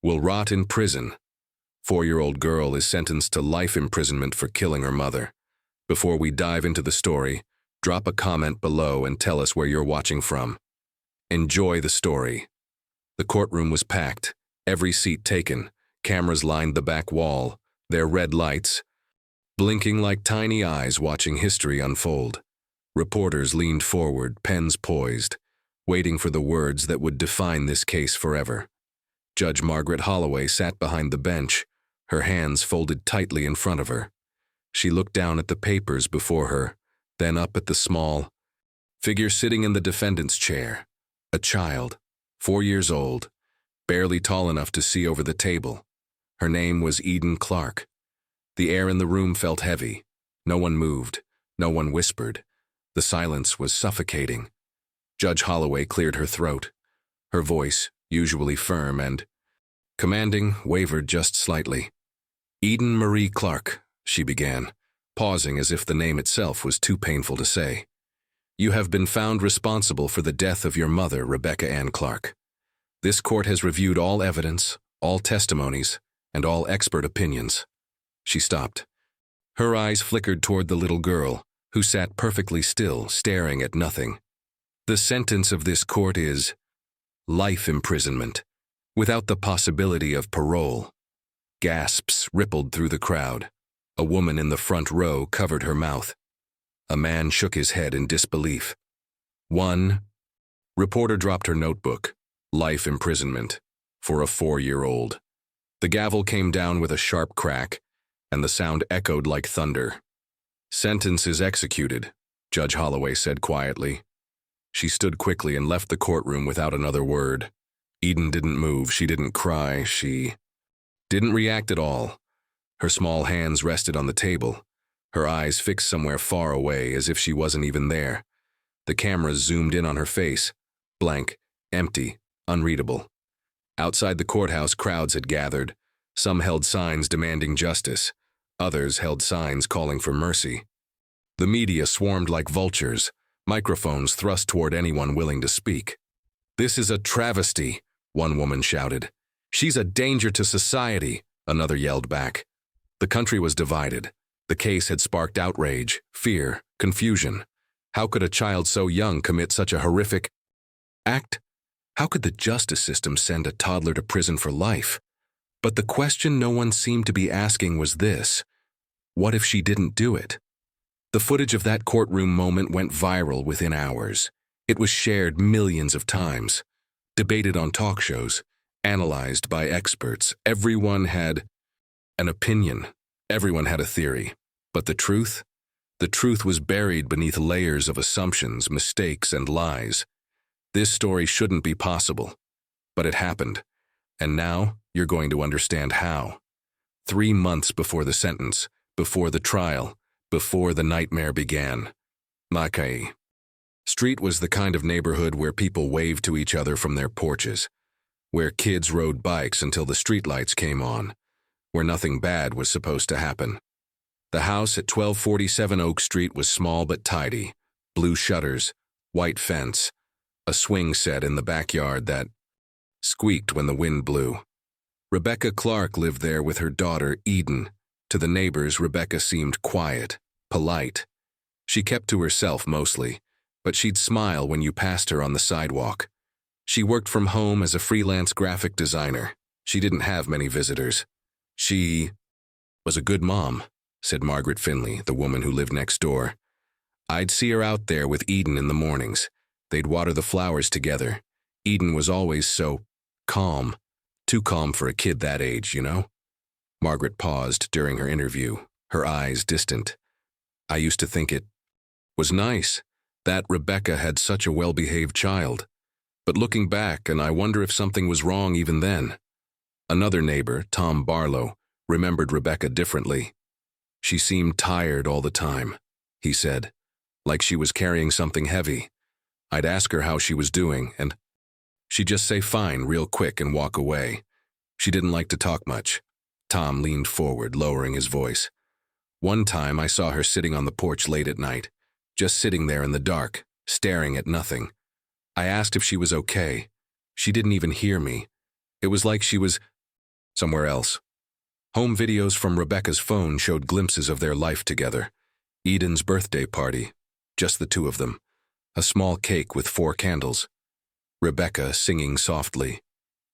will rot in prison. 4-year-old girl is sentenced to life imprisonment for killing her mother. Before we dive into the story, drop a comment below and tell us where you're watching from. Enjoy the story. The courtroom was packed, every seat taken, cameras lined the back wall, their red lights, blinking like tiny eyes watching history unfold. Reporters leaned forward, pens poised, waiting for the words that would define this case forever. Judge Margaret Holloway sat behind the bench, her hands folded tightly in front of her. She looked down at the papers before her, then up at the small figure sitting in the defendant's chair. A child, 4 years old, barely tall enough to see over the table. Her name was Eden Clark. The air in the room felt heavy. No one moved. No one whispered. The silence was suffocating. Judge Holloway cleared her throat. Her voice, usually firm and commanding, wavered just slightly. Eden Marie Clark, she began, pausing as if the name itself was too painful to say. You have been found responsible for the death of your mother, Rebecca Ann Clark. This court has reviewed all evidence, all testimonies, and all expert opinions. She stopped. Her eyes flickered toward the little girl, who sat perfectly still, staring at nothing. The sentence of this court is life imprisonment, without the possibility of parole. Gasps rippled through the crowd. A woman in the front row covered her mouth. A man shook his head in disbelief. One reporter dropped her notebook. Life imprisonment for a 4-year-old. The gavel came down with a sharp crack, and the sound echoed like thunder. Sentence is executed, Judge Holloway said quietly. She stood quickly and left the courtroom without another word. Eden didn't move, she didn't cry, she didn't react at all. Her small hands rested on the table, her eyes fixed somewhere far away as if she wasn't even there. The cameras zoomed in on her face, blank, empty, unreadable. Outside the courthouse, crowds had gathered. Some held signs demanding justice. Others held signs calling for mercy. The media swarmed like vultures, microphones thrust toward anyone willing to speak. This is a travesty, one woman shouted. She's a danger to society, another yelled back. The country was divided. The case had sparked outrage, fear, confusion. How could a child so young commit such a horrific act? How could the justice system send a toddler to prison for life? But the question no one seemed to be asking was this: what if she didn't do it? The footage of that courtroom moment went viral within hours. It was shared millions of times, debated on talk shows, analyzed by experts. Everyone had an opinion. Everyone had a theory. But the truth? The truth was buried beneath layers of assumptions, mistakes, and lies. This story shouldn't be possible. But it happened. And now, you're going to understand how. 3 months before the sentence, before the trial, before the nightmare began. Makai Street was the kind of neighborhood where people waved to each other from their porches, where kids rode bikes until the streetlights came on, where nothing bad was supposed to happen. The house at 1247 Oak Street was small but tidy, blue shutters, white fence, a swing set in the backyard that squeaked when the wind blew. Rebecca Clark lived there with her daughter, Eden. To the neighbors, Rebecca seemed quiet, polite. She kept to herself mostly, but she'd smile when you passed her on the sidewalk. She worked from home as a freelance graphic designer. She didn't have many visitors. She was a good mom, said Margaret Finley, the woman who lived next door. I'd see her out there with Eden in the mornings. They'd water the flowers together. Eden was always so calm. Too calm for a kid that age, you know? Margaret paused during her interview, her eyes distant. I used to think it was nice that Rebecca had such a well-behaved child. But looking back, and I wonder if something was wrong even then. Another neighbor, Tom Barlow, remembered Rebecca differently. She seemed tired all the time, he said, like she was carrying something heavy. I'd ask her how she was doing, and she'd just say fine real quick and walk away. She didn't like to talk much. Tom leaned forward, lowering his voice. One time I saw her sitting on the porch late at night, just sitting there in the dark, staring at nothing. I asked if she was okay. She didn't even hear me. It was like she was somewhere else. Home videos from Rebecca's phone showed glimpses of their life together. Eden's birthday party, just the two of them. A small cake with 4 candles. Rebecca singing softly.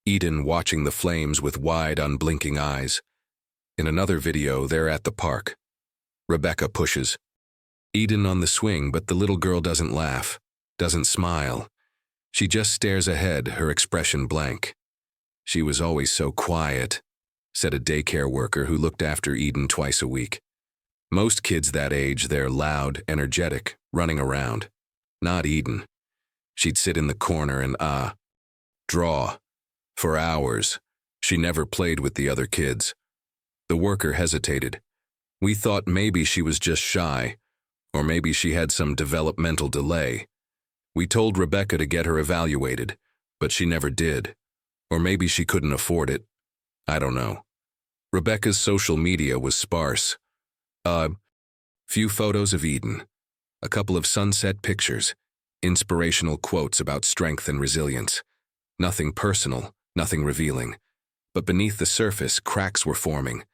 Eden watching the flames with wide, unblinking eyes. In another video, they're at the park. Rebecca pushes. Eden on the swing, but the little girl doesn't laugh, doesn't smile. She just stares ahead, her expression blank. She was always so quiet, said a daycare worker who looked after Eden twice a week. Most kids that age, they're loud, energetic, running around. Not Eden. She'd sit in the corner and draw. For hours. She never played with the other kids. The worker hesitated. We thought maybe she was just shy, or maybe she had some developmental delay. We told Rebecca to get her evaluated, but she never did. Or maybe she couldn't afford it. I don't know. Rebecca's social media was sparse. Few photos of Eden. A couple of sunset pictures. Inspirational quotes about strength and resilience. Nothing personal, nothing revealing. But beneath the surface, cracks were forming.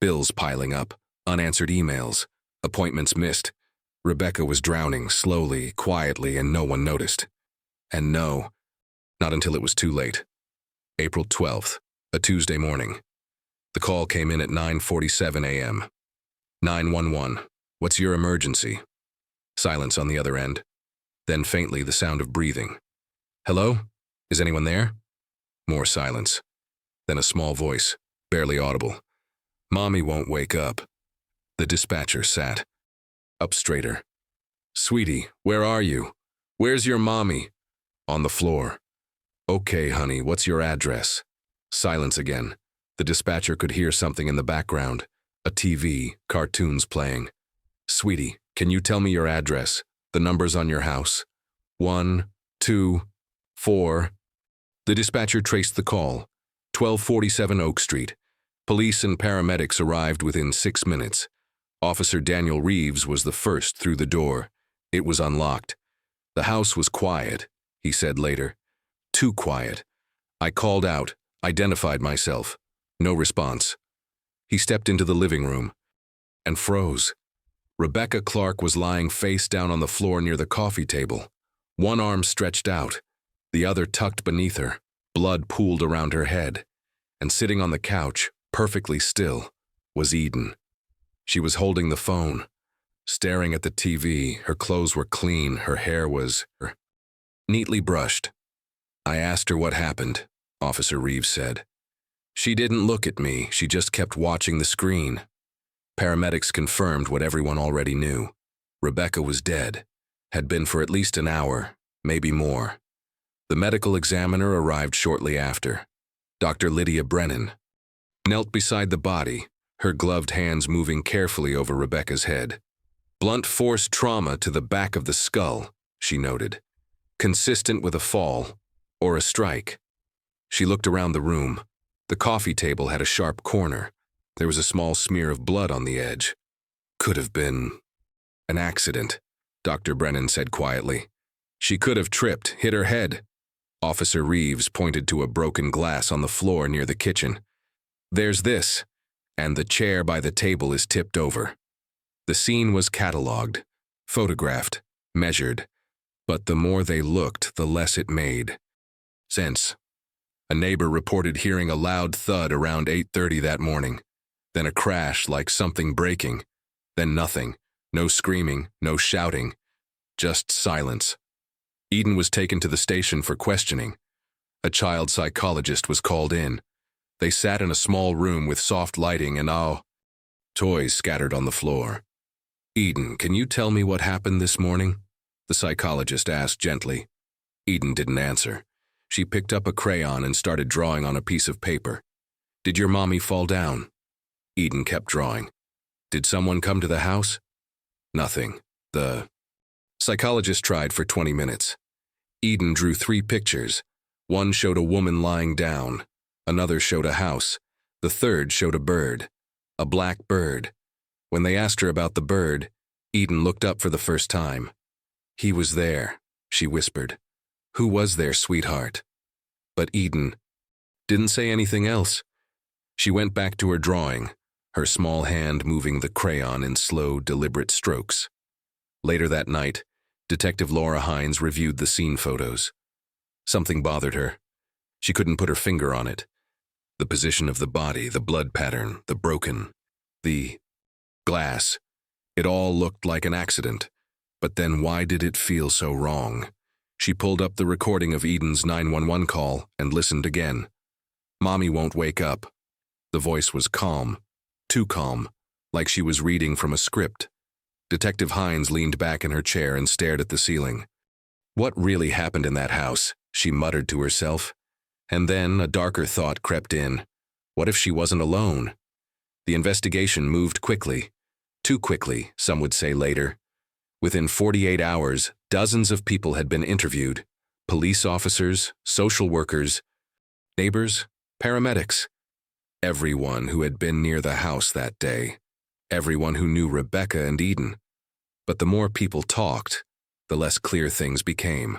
Bills piling up, unanswered emails, appointments missed. Rebecca was drowning, slowly, quietly, and no one noticed. And no, not until it was too late. April 12th, a Tuesday morning. The call came in at 9:47 a.m. 911, what's your emergency? Silence on the other end. Then faintly the sound of breathing. Hello? Is anyone there? More silence. Then a small voice, barely audible. Mommy won't wake up. The dispatcher sat up straighter. Sweetie, where are you? Where's your mommy? On the floor. Okay, honey, what's your address? Silence again. The dispatcher could hear something in the background. A TV, cartoons playing. Sweetie, can you tell me your address? The numbers on your house? 1, 2, 4. The dispatcher traced the call. 1247 Oak Street. Police and paramedics arrived within 6 minutes. Officer Daniel Reeves was the first through the door. It was unlocked. The house was quiet, he said later. Too quiet. I called out, identified myself. No response. He stepped into the living room and froze. Rebecca Clark was lying face down on the floor near the coffee table. One arm stretched out, the other tucked beneath her. Blood pooled around her head. And sitting on the couch, perfectly still, was Eden. She was holding the phone, staring at the TV. Her clothes were clean, her hair was neatly brushed. I asked her what happened, Officer Reeves said. She didn't look at me, she just kept watching the screen. Paramedics confirmed what everyone already knew. Rebecca was dead, had been for at least an hour, maybe more. The medical examiner arrived shortly after. Dr. Lydia Brennan knelt beside the body, her gloved hands moving carefully over Rebecca's head. Blunt force trauma to the back of the skull, she noted. Consistent with a fall or a strike. She looked around the room. The coffee table had a sharp corner. There was a small smear of blood on the edge. Could have been an accident, Dr. Brennan said quietly. She could have tripped, hit her head. Officer Reeves pointed to a broken glass on the floor near the kitchen. There's this, and the chair by the table is tipped over. The scene was catalogued, photographed, measured, but the more they looked, the less it made sense. A neighbor reported hearing a loud thud around 8:30 that morning, then a crash like something breaking, then nothing, no screaming, no shouting, just silence. Eden was taken to the station for questioning. A child psychologist was called in. They sat in a small room with soft lighting and toys scattered on the floor. Eden, can you tell me what happened this morning? The psychologist asked gently. Eden didn't answer. She picked up a crayon and started drawing on a piece of paper. Did your mommy fall down? Eden kept drawing. Did someone come to the house? Nothing. The psychologist tried for 20 minutes. Eden drew 3 pictures. One showed a woman lying down. Another showed a house. The third showed a bird. A black bird. When they asked her about the bird, Eden looked up for the first time. He was there, she whispered. Who was there, sweetheart? But Eden didn't say anything else. She went back to her drawing, her small hand moving the crayon in slow, deliberate strokes. Later that night, Detective Laura Hines reviewed the scene photos. Something bothered her. She couldn't put her finger on it. The position of the body, the blood pattern, the glass. It all looked like an accident. But then why did it feel so wrong? She pulled up the recording of Eden's 911 call and listened again. "Mommy won't wake up." The voice was calm, too calm, like she was reading from a script. Detective Hines leaned back in her chair and stared at the ceiling. What really happened in that house? She muttered to herself. And then a darker thought crept in. What if she wasn't alone? The investigation moved quickly. Too quickly, some would say later. Within 48 hours, dozens of people had been interviewed. Police officers, social workers, neighbors, paramedics. Everyone who had been near the house that day. Everyone who knew Rebecca and Eden. But the more people talked, the less clear things became.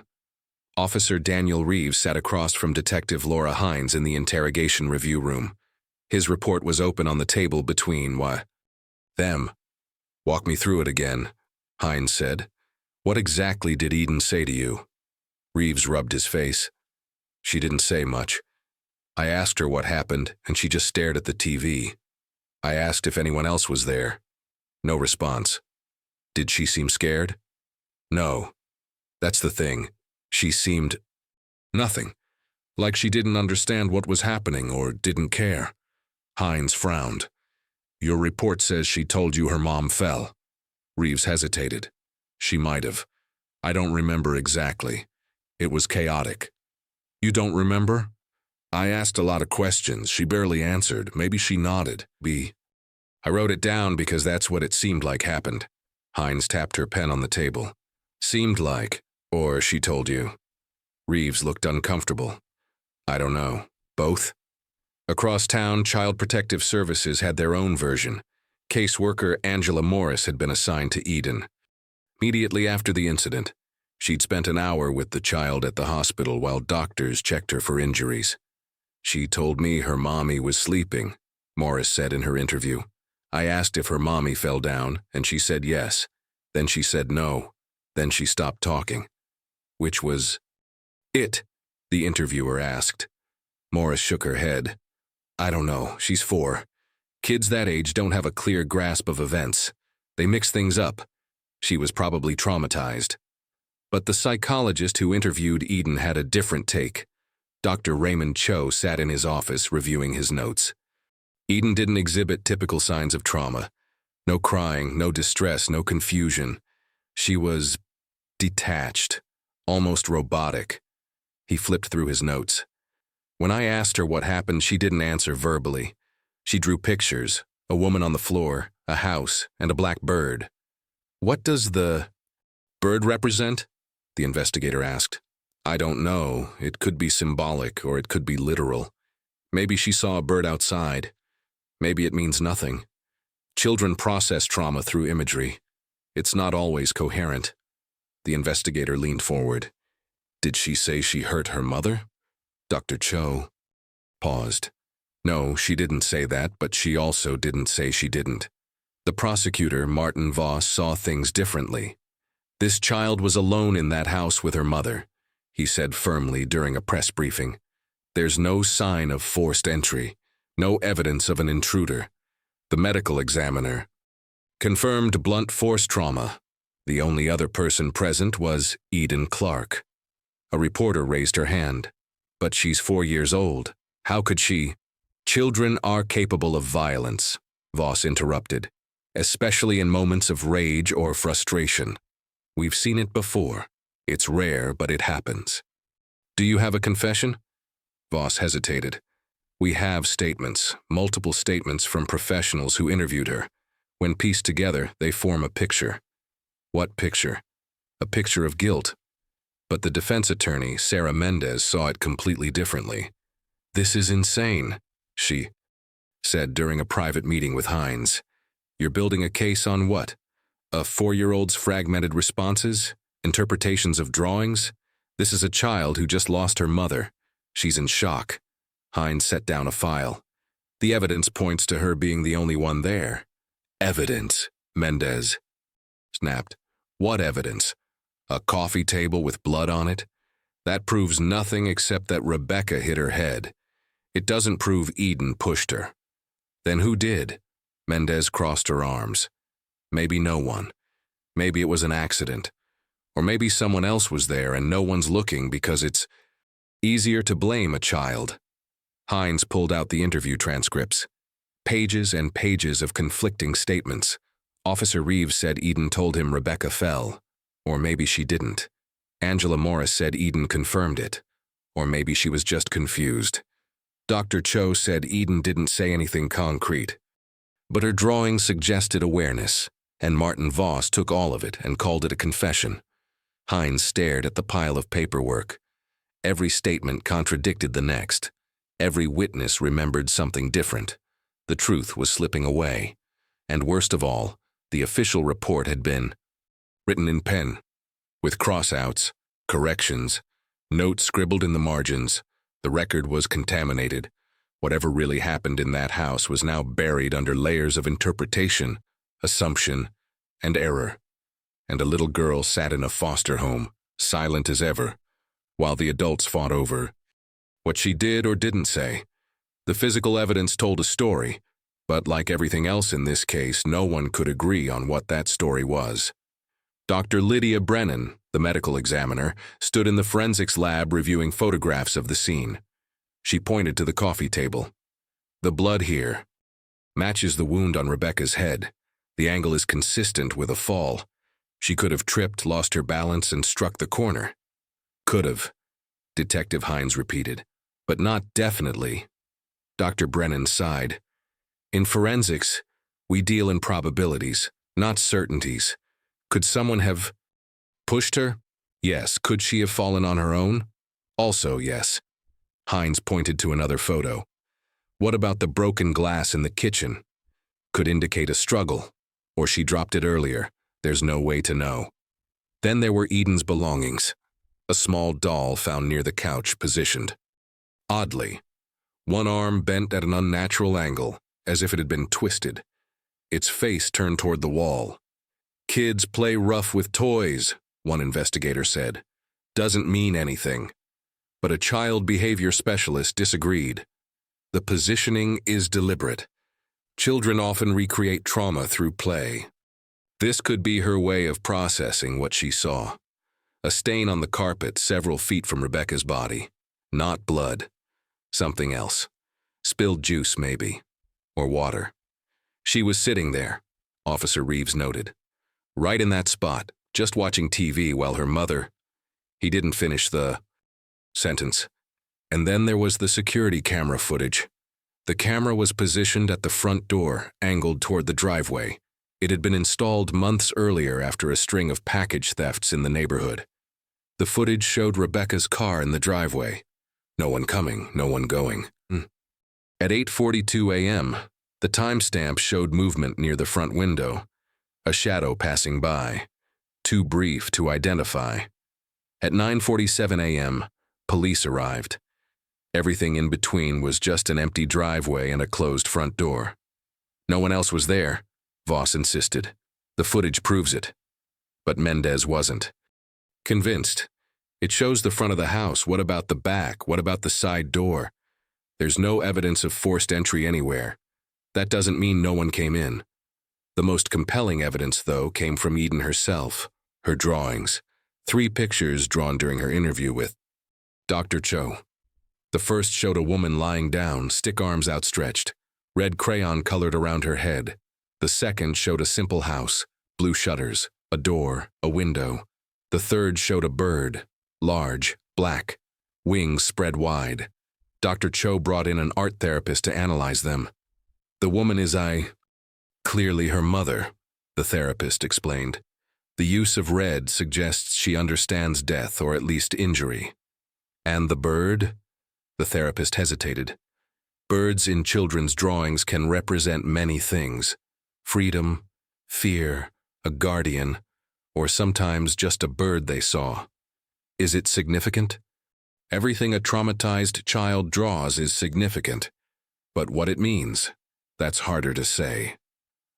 Officer Daniel Reeves sat across from Detective Laura Hines in the interrogation review room. His report was open on the table between them. "Walk me through it again," Hines said. "What exactly did Eden say to you?" Reeves rubbed his face. "She didn't say much. I asked her what happened, and she just stared at the TV. I asked if anyone else was there. No response. Did she seem scared?" "No. That's the thing. She seemed nothing. Like she didn't understand what was happening or didn't care." Hines frowned. "Your report says she told you her mom fell." Reeves hesitated. "She might have. I don't remember exactly. It was chaotic." "You don't remember?" "I asked a lot of questions. She barely answered. Maybe she nodded. I wrote it down because that's what it seemed like happened." Hines tapped her pen on the table. "Seemed like, or she told you." Reeves looked uncomfortable. "I don't know. Both?" Across town, Child Protective Services had their own version. Caseworker Angela Morris had been assigned to Eden. Immediately after the incident, she'd spent an hour with the child at the hospital while doctors checked her for injuries. "She told me her mommy was sleeping," Morris said in her interview. "I asked if her mommy fell down, and she said yes. Then she said no. Then she stopped talking." "Which was it?" the interviewer asked. Morris shook her head. "I don't know. She's 4. Kids that age don't have a clear grasp of events. They mix things up. She was probably traumatized." But the psychologist who interviewed Eden had a different take. Dr. Raymond Cho sat in his office reviewing his notes. Eden didn't exhibit typical signs of trauma. No crying, no distress, no confusion. She was detached, almost robotic. He flipped through his notes. When I asked her what happened, she didn't answer verbally. She drew pictures, a woman on the floor, a house, and a black bird. "What does the bird represent?" the investigator asked. "I don't know. It could be symbolic, or it could be literal. Maybe she saw a bird outside. Maybe it means nothing. Children process trauma through imagery. It's not always coherent." The investigator leaned forward. "Did she say she hurt her mother?" Dr. Cho paused. "No, she didn't say that, but she also didn't say she didn't." The prosecutor, Martin Voss, saw things differently. "This child was alone in that house with her mother," he said firmly during a press briefing. "There's no sign of forced entry, no evidence of an intruder. The medical examiner confirmed blunt force trauma. The only other person present was Eden Clark." A reporter raised her hand. "But she's 4 years old. How could she?" "Children are capable of violence," Voss interrupted, "especially in moments of rage or frustration. We've seen it before. It's rare, but it happens." "Do you have a confession?" Voss hesitated. "We have statements, multiple statements from professionals who interviewed her. When pieced together, they form a picture." "What picture?" "A picture of guilt." But the defense attorney, Sarah Mendez, saw it completely differently. "This is insane," she said during a private meeting with Hines. "You're building a case on what? A 4-year-old's fragmented responses? Interpretations of drawings? This is a child who just lost her mother. She's in shock." Hines set down a file. The evidence points to her being the only one there. Evidence, Mendez snapped. What evidence? A coffee table with blood on it? That proves nothing except that Rebecca hit her head. It doesn't prove Eden pushed her. Then who did? Mendez crossed her arms. Maybe no one. Maybe it was an accident. Or maybe someone else was there and no one's looking because it's easier to blame a child. Hines pulled out the interview transcripts. Pages and pages of conflicting statements. Officer Reeves said Eden told him Rebecca fell. Or maybe she didn't. Angela Morris said Eden confirmed it. Or maybe she was just confused. Dr. Cho said Eden didn't say anything concrete. But her drawing suggested awareness, and Martin Voss took all of it and called it a confession. Hines stared at the pile of paperwork. Every statement contradicted the next. Every witness remembered something different. The truth was slipping away. And worst of all, the official report had been written in pen, with crossouts, corrections, notes scribbled in the margins. The record was contaminated. Whatever really happened in that house was now buried under layers of interpretation, assumption, and error. And a little girl sat in a foster home, silent as ever, while the adults fought over what she did or didn't say. The physical evidence told a story, but like everything else in this case, no one could agree on what that story was. Dr. Lydia Brennan, the medical examiner, stood in the forensics lab reviewing photographs of the scene. She pointed to the coffee table. The blood here matches the wound on Rebecca's head. The angle is consistent with a fall. She could have tripped, lost her balance, and struck the corner. Could have, Detective Hines repeated, but not definitely. Dr. Brennan sighed. In forensics, we deal in probabilities, not certainties. Could someone have pushed her? Yes. Could she have fallen on her own? Also, yes. Hines pointed to another photo. What about the broken glass in the kitchen? Could indicate a struggle. Or she dropped it earlier. There's no way to know. Then there were Eden's belongings. A small doll found near the couch, positioned oddly. One arm bent at an unnatural angle, as if it had been twisted. Its face turned toward the wall. Kids play rough with toys, one investigator said. Doesn't mean anything. But a child behavior specialist disagreed. The positioning is deliberate. Children often recreate trauma through play. This could be her way of processing what she saw. A stain on the carpet several feet from Rebecca's body. Not blood. Something else. Spilled juice, maybe. Or water. She was sitting there, Officer Reeves noted. Right in that spot, just watching TV while her mother... He didn't finish the sentence. And then there was the security camera footage. The camera was positioned at the front door, angled toward the driveway. It had been installed months earlier after a string of package thefts in the neighborhood. The footage showed Rebecca's car in the driveway. No one coming, no one going. At 8:42 a.m., the timestamp showed movement near the front window. A shadow passing by. Too brief to identify. At 9:47 a.m., police arrived. Everything in between was just an empty driveway and a closed front door. No one else was there, Voss insisted. The footage proves it. But Mendez wasn't. Convinced. It shows the front of the house. What about the back? What about the side door? There's no evidence of forced entry anywhere. That doesn't mean no one came in. The most compelling evidence, though, came from Eden herself. Her drawings. 3 pictures drawn during her interview with Dr. Cho. The first showed a woman lying down, stick arms outstretched, red crayon colored around her head. The second showed a simple house, blue shutters, a door, a window. The third showed a bird, large, black, wings spread wide. Dr. Cho brought in an art therapist to analyze them. The woman is clearly her mother, the therapist explained. The use of red suggests she understands death or at least injury. And the bird? The therapist hesitated. Birds in children's drawings can represent many things. Freedom, fear, a guardian, or sometimes just a bird they saw. Is it significant? Everything a traumatized child draws is significant. But what it means, that's harder to say.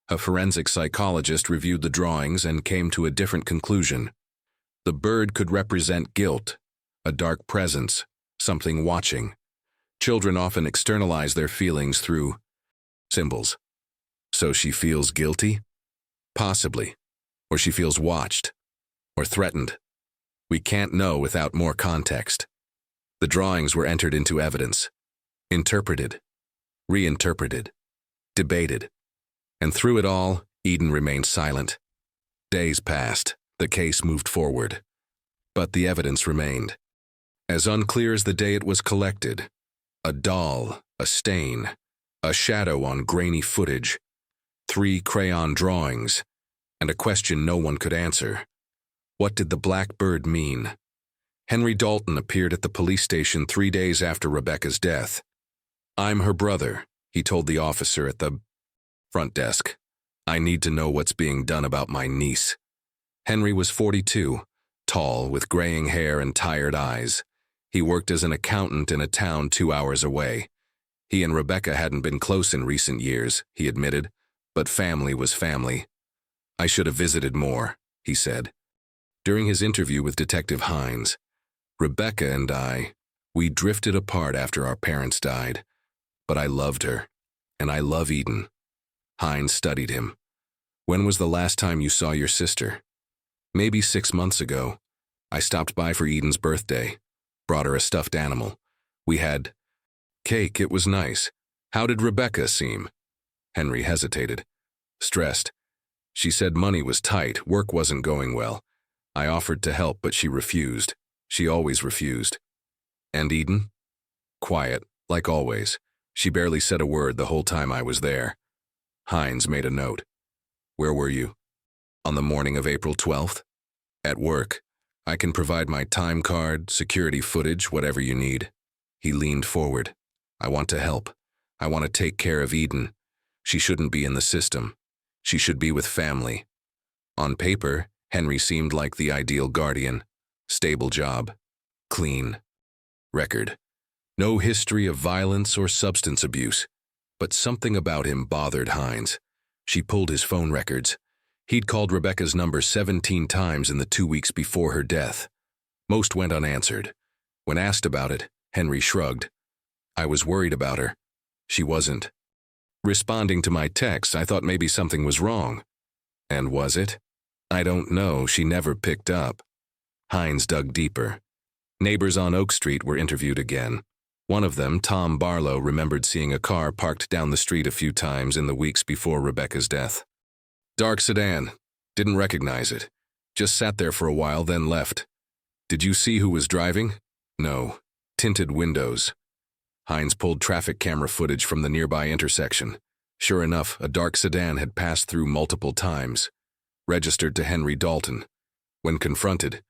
A forensic psychologist reviewed the drawings and came to a different conclusion. The bird could represent guilt, a dark presence, something watching. Children often externalize their feelings through symbols. So she feels guilty? Possibly. Or she feels watched. Or threatened. We can't know without more context. The drawings were entered into evidence. Interpreted. Reinterpreted. Debated. And through it all, Eden remained silent. Days passed. The case moved forward. But the evidence remained. As unclear as the day it was collected. A doll, a stain, a shadow on grainy footage, 3 crayon drawings, and a question no one could answer. What did the black bird mean? Henry Dalton appeared at the police station 3 days after Rebecca's death. "I'm her brother," he told the officer at the front desk. "I need to know what's being done about my niece." Henry was 42, tall, with graying hair and tired eyes. He worked as an accountant in a town 2 hours away. He and Rebecca hadn't been close in recent years, he admitted, but family was family. "I should have visited more," he said. During his interview with Detective Hines, "Rebecca and we drifted apart after our parents died, but I loved her, and I love Eden." Hines studied him. "When was the last time you saw your sister?" "Maybe 6 months ago. I stopped by for Eden's birthday. Brought her a stuffed animal. We had cake. It was nice. How did Rebecca seem?" Henry hesitated. "Stressed. She said money was tight, work wasn't going well. I offered to help, but she refused. She always refused." "And Eden?" "Quiet, like always. She barely said a word the whole time I was there." Hines made a note. "Where were you?" "On the morning of April 12th. "At work. I can provide my time card, security footage, whatever you need." He leaned forward. "I want to help. I want to take care of Eden. She shouldn't be in the system. She should be with family." On paper, Henry seemed like the ideal guardian. Stable job. Clean. Record. No history of violence or substance abuse. But something about him bothered Hines. She pulled his phone records. He'd called Rebecca's number 17 times in the 2 weeks before her death. Most went unanswered. When asked about it, Henry shrugged. "I was worried about her. She wasn't responding to my texts. I thought maybe something was wrong." "And was it?" "I don't know. She never picked up." Hines dug deeper. Neighbors on Oak Street were interviewed again. One of them, Tom Barlow, remembered seeing a car parked down the street a few times in the weeks before Rebecca's death. "Dark sedan. Didn't recognize it. Just sat there for a while, then left." "Did you see who was driving?" "No. Tinted windows." Hines pulled traffic camera footage from the nearby intersection. Sure enough, a dark sedan had passed through multiple times. Registered to Henry Dalton. When confronted,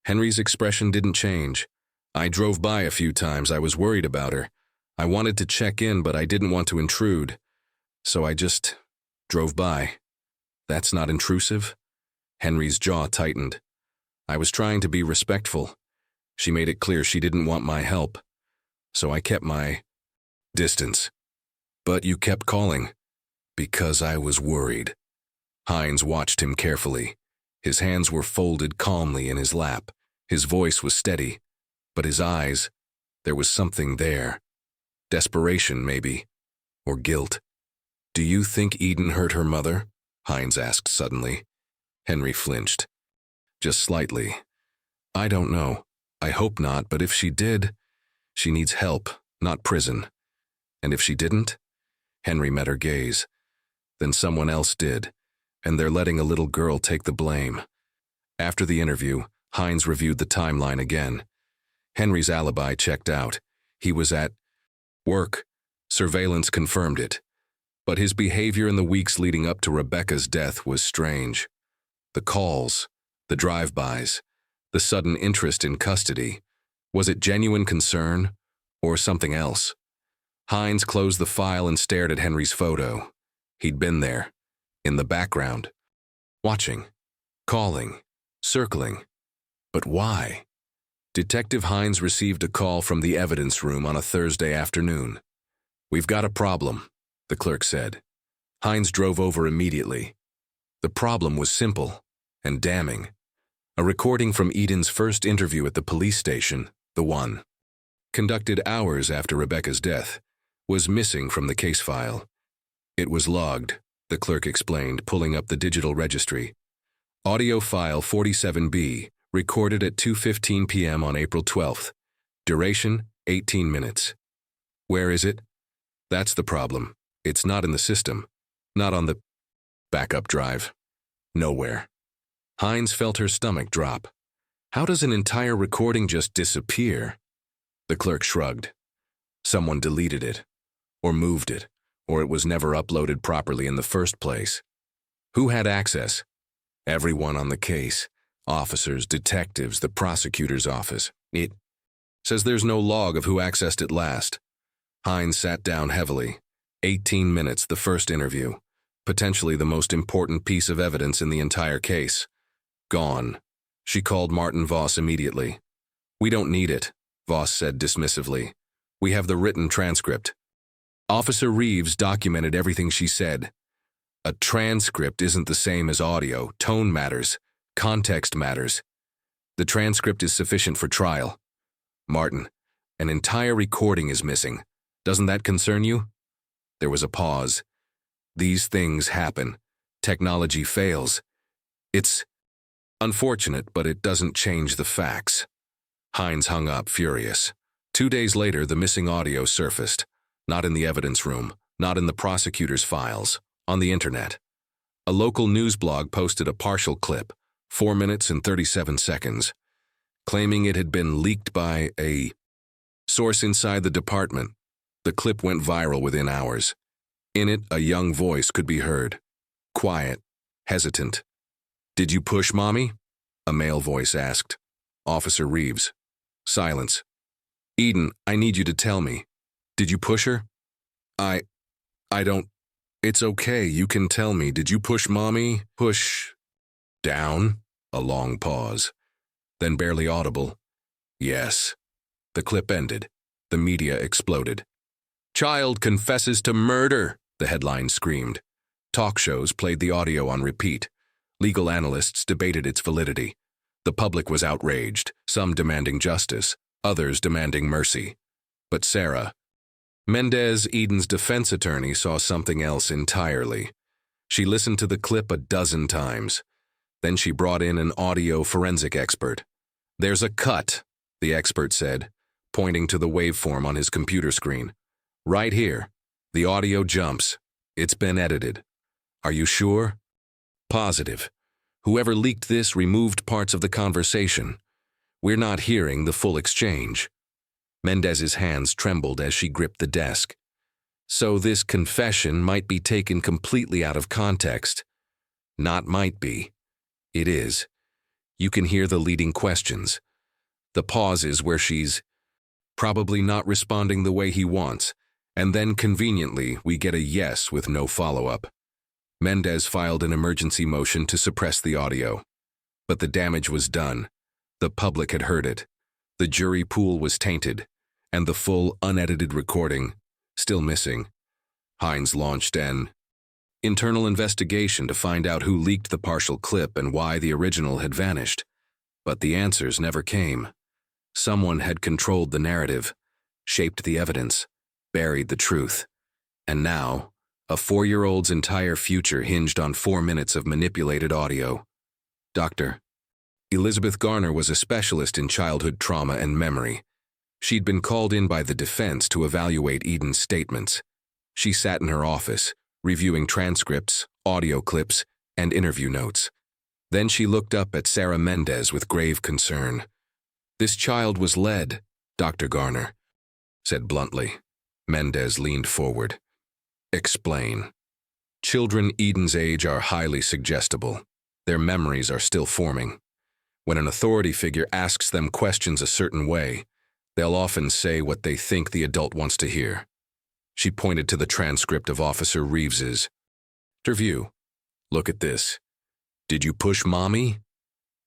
Henry's expression didn't change. "I drove by a few times. I was worried about her. I wanted to check in, but I didn't want to intrude. So I just drove by." "That's not intrusive?" Henry's jaw tightened. "I was trying to be respectful. She made it clear she didn't want my help. So I kept my distance." "But you kept calling." "Because I was worried." Hines watched him carefully. His hands were folded calmly in his lap. His voice was steady. But his eyes, there was something there. Desperation, maybe. Or guilt. "Do you think Eden hurt her mother?" Hines asked suddenly. Henry flinched. "Just slightly. I don't know. I hope not, but if she did, she needs help, not prison. And if she didn't?" Henry met her gaze. "Then someone else did, and they're letting a little girl take the blame." After the interview, Hines reviewed the timeline again. Henry's alibi checked out. He was at work. Surveillance confirmed it. But his behavior in the weeks leading up to Rebecca's death was strange. The calls, the drive-bys, the sudden interest in custody. Was it genuine concern, or something else? Hines closed the file and stared at Henry's photo. He'd been there, in the background, watching, calling, circling. But why? Detective Hines received a call from the evidence room on a Thursday afternoon. "We've got a problem," the clerk said. Hines drove over immediately. The problem was simple and damning. A recording from Eden's first interview at the police station, the one conducted hours after Rebecca's death, was missing from the case file. It was logged, the clerk explained, pulling up the digital registry. Audio file 47B, recorded at 2:15 p.m. on April 12th. Duration, 18 minutes. Where is it? That's the problem. It's not in the system. Not on the backup drive. Nowhere. Hines felt her stomach drop. How does an entire recording just disappear? The clerk shrugged. Someone deleted it, or moved it, or it was never uploaded properly in the first place. Who had access? Everyone on the case. Officers, detectives, the prosecutor's office. It says there's no log of who accessed it last. Hines sat down heavily. 18 minutes, the first interview. Potentially the most important piece of evidence in the entire case. Gone. She called Martin Voss immediately. "We don't need it," Voss said dismissively. "We have the written transcript." Officer Reeves documented everything she said. A transcript isn't the same as audio. Tone matters. Context matters. The transcript is sufficient for trial. Martin, an entire recording is missing. Doesn't that concern you? There was a pause. These things happen. Technology fails. It's unfortunate, but it doesn't change the facts. Hines hung up, furious. 2 days later, the missing audio surfaced. Not in the evidence room, not in the prosecutor's files, on the internet. A local news blog posted a partial clip, 4 minutes and 37 seconds, claiming it had been leaked by a source inside the department. The clip went viral within hours. In it, a young voice could be heard. Quiet, hesitant. "Did you push Mommy?" a male voice asked. Officer Reeves. Silence. "Eden, I need you to tell me. Did you push her?" I don't. It's okay, you can tell me. Did you push Mommy? Push down?" A long pause. Then barely audible. "Yes." The clip ended. The media exploded. "Child confesses to murder," the headline screamed. Talk shows played the audio on repeat. Legal analysts debated its validity. The public was outraged, some demanding justice, others demanding mercy. But Sarah Mendez, Eden's defense attorney, saw something else entirely. She listened to the clip a dozen times. Then she brought in an audio forensic expert. "There's a cut," the expert said, pointing to the waveform on his computer screen. "Right here. The audio jumps. It's been edited." "Are you sure?" "Positive. Whoever leaked this removed parts of the conversation. We're not hearing the full exchange." Mendez's hands trembled as she gripped the desk. "So this confession might be taken completely out of context." "Not might be. It is. You can hear the leading questions. The pauses where she's probably not responding the way he wants, and then conveniently we get a yes with no follow-up." Mendez filed an emergency motion to suppress the audio. But the damage was done. The public had heard it. The jury pool was tainted, and the full, unedited recording, still missing. Hines launched an internal investigation to find out who leaked the partial clip and why the original had vanished. But the answers never came. Someone had controlled the narrative, shaped the evidence, buried the truth. And now, a 4-year-old's entire future hinged on 4 minutes of manipulated audio. Dr. Elizabeth Garner was a specialist in childhood trauma and memory. She'd been called in by the defense to evaluate Eden's statements. She sat in her office, reviewing transcripts, audio clips, and interview notes. Then she looked up at Sarah Mendez with grave concern. "This child was led," Dr. Garner said bluntly. Mendez leaned forward. "Explain." "Children Eden's age are highly suggestible. Their memories are still forming. When an authority figure asks them questions a certain way, they'll often say what they think the adult wants to hear." She pointed to the transcript of Officer Reeves's interview. "Look at this. Did you push Mommy?"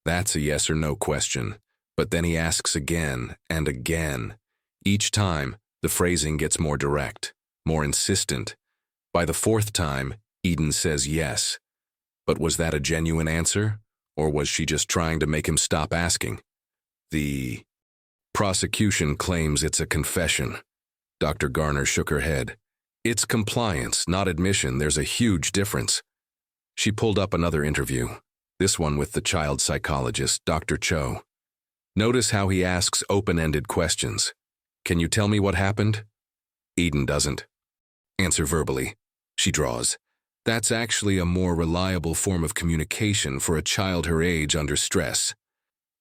That's a yes or no question, but then he asks again and again. Each time, the phrasing gets more direct. more insistent. By the fourth time, Eden says yes. But was that a genuine answer, or was she just trying to make him stop asking? The prosecution claims it's a confession. Dr. Garner shook her head. It's compliance, not admission. There's a huge difference. She pulled up another interview, this one with the child psychologist, Dr. Cho. Notice how he asks open-ended questions. Can you tell me what happened? Eden doesn't answer verbally. She draws. That's actually a more reliable form of communication for a child her age under stress.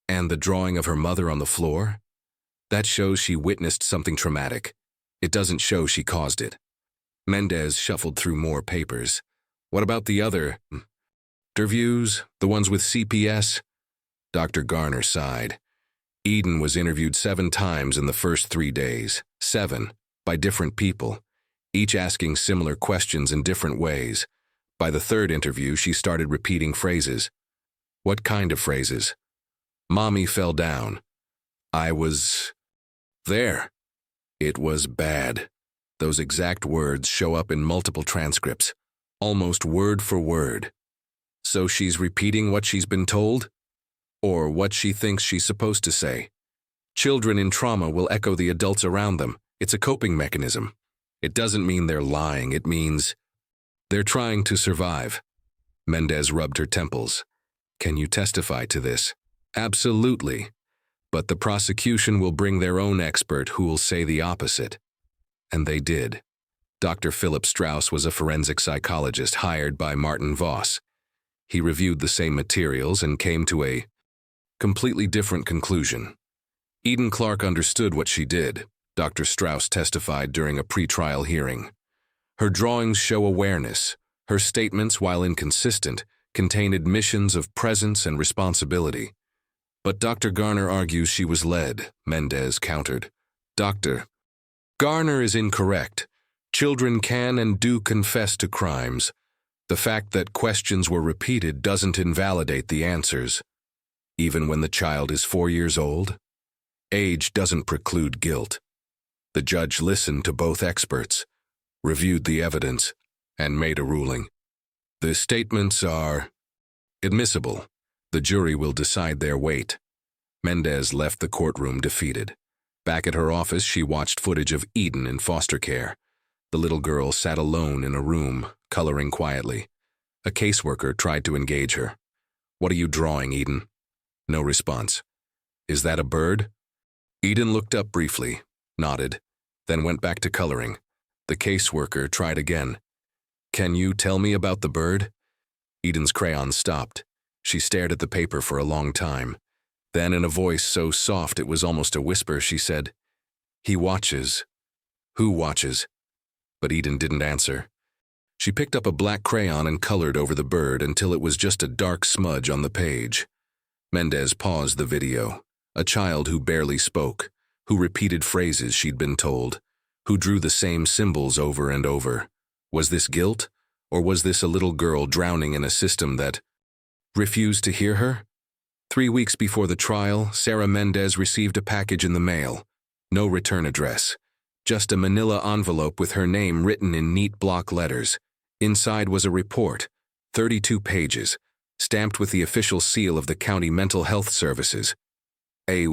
And the drawing of her mother on the floor? That shows she witnessed something traumatic. It doesn't show she caused it. Mendez shuffled through more papers. What about the other interviews, the ones with CPS? Dr. Garner sighed. Eden was interviewed 7 times in the first 3 days. 7, by different people, each asking similar questions in different ways. By the 3rd interview, she started repeating phrases. What kind of phrases? Mommy fell down. I was there. It was bad. Those exact words show up in multiple transcripts, almost word for word. So she's repeating what she's been told? Or what she thinks she's supposed to say? Children in trauma will echo the adults around them. It's a coping mechanism. It doesn't mean they're lying. It means they're trying to survive. Mendez rubbed her temples. Can you testify to this? Absolutely. But the prosecution will bring their own expert who will say the opposite. And they did. Dr. Philip Strauss was a forensic psychologist hired by Martin Voss. He reviewed the same materials and came to a completely different conclusion. Eden Clark understood what she did, Dr. Strauss testified during a pretrial hearing. Her drawings show awareness. Her statements, while inconsistent, contain admissions of presence and responsibility. But Dr. Garner argues she was led, Mendez countered. Dr. Garner is incorrect. Children can and do confess to crimes. The fact that questions were repeated doesn't invalidate the answers. Even when the child is 4 years old? Age doesn't preclude guilt. The judge listened to both experts, reviewed the evidence, and made a ruling. The statements are admissible. The jury will decide their weight. Mendez left the courtroom defeated. Back at her office, she watched footage of Eden in foster care. The little girl sat alone in a room, coloring quietly. A caseworker tried to engage her. What are you drawing, Eden? No response. Is that a bird? Eden looked up briefly, nodded, then went back to coloring. The caseworker tried again. Can you tell me about the bird? Eden's crayon stopped. She stared at the paper for a long time. Then, in a voice so soft it was almost a whisper, she said, He watches. Who watches? But Eden didn't answer. She picked up a black crayon and colored over the bird until it was just a dark smudge on the page. Mendez paused the video. A child who barely spoke, who repeated phrases she'd been told, who drew the same symbols over and over. Was this guilt, or was this a little girl drowning in a system that refused to hear her? 3 weeks before the trial, Sarah Mendez received a package in the mail. No return address. Just a manila envelope with her name written in neat block letters. Inside was a report, 32 pages, stamped with the official seal of the county mental health services. A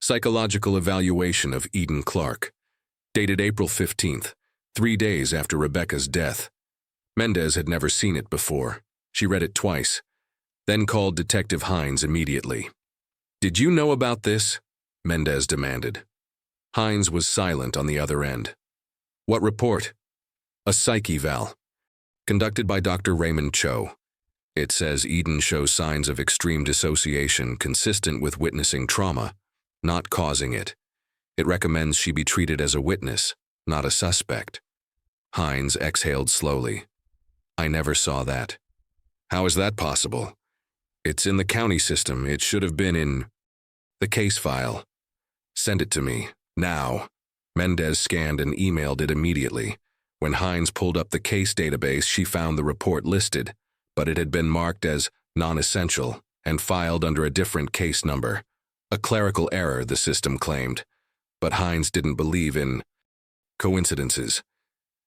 psychological evaluation of Eden Clark, dated April 15th, 3 days after Rebecca's death. Mendez had never seen it before. She read it twice, then called Detective Hines immediately. Did you know about this? Mendez demanded. Hines was silent on the other end. What report? A psych eval, conducted by Dr. Raymond Cho. It says Eden shows signs of extreme dissociation consistent with witnessing trauma, not causing it. It recommends she be treated as a witness, not a suspect. Hines exhaled slowly. I never saw that. How is that possible? It's in the county system. It should have been in the case file. Send it to me, now. Mendez scanned and emailed it immediately. When Hines pulled up the case database, she found the report listed, but it had been marked as non-essential and filed under a different case number. A clerical error, the system claimed. But Hines didn't believe in coincidences.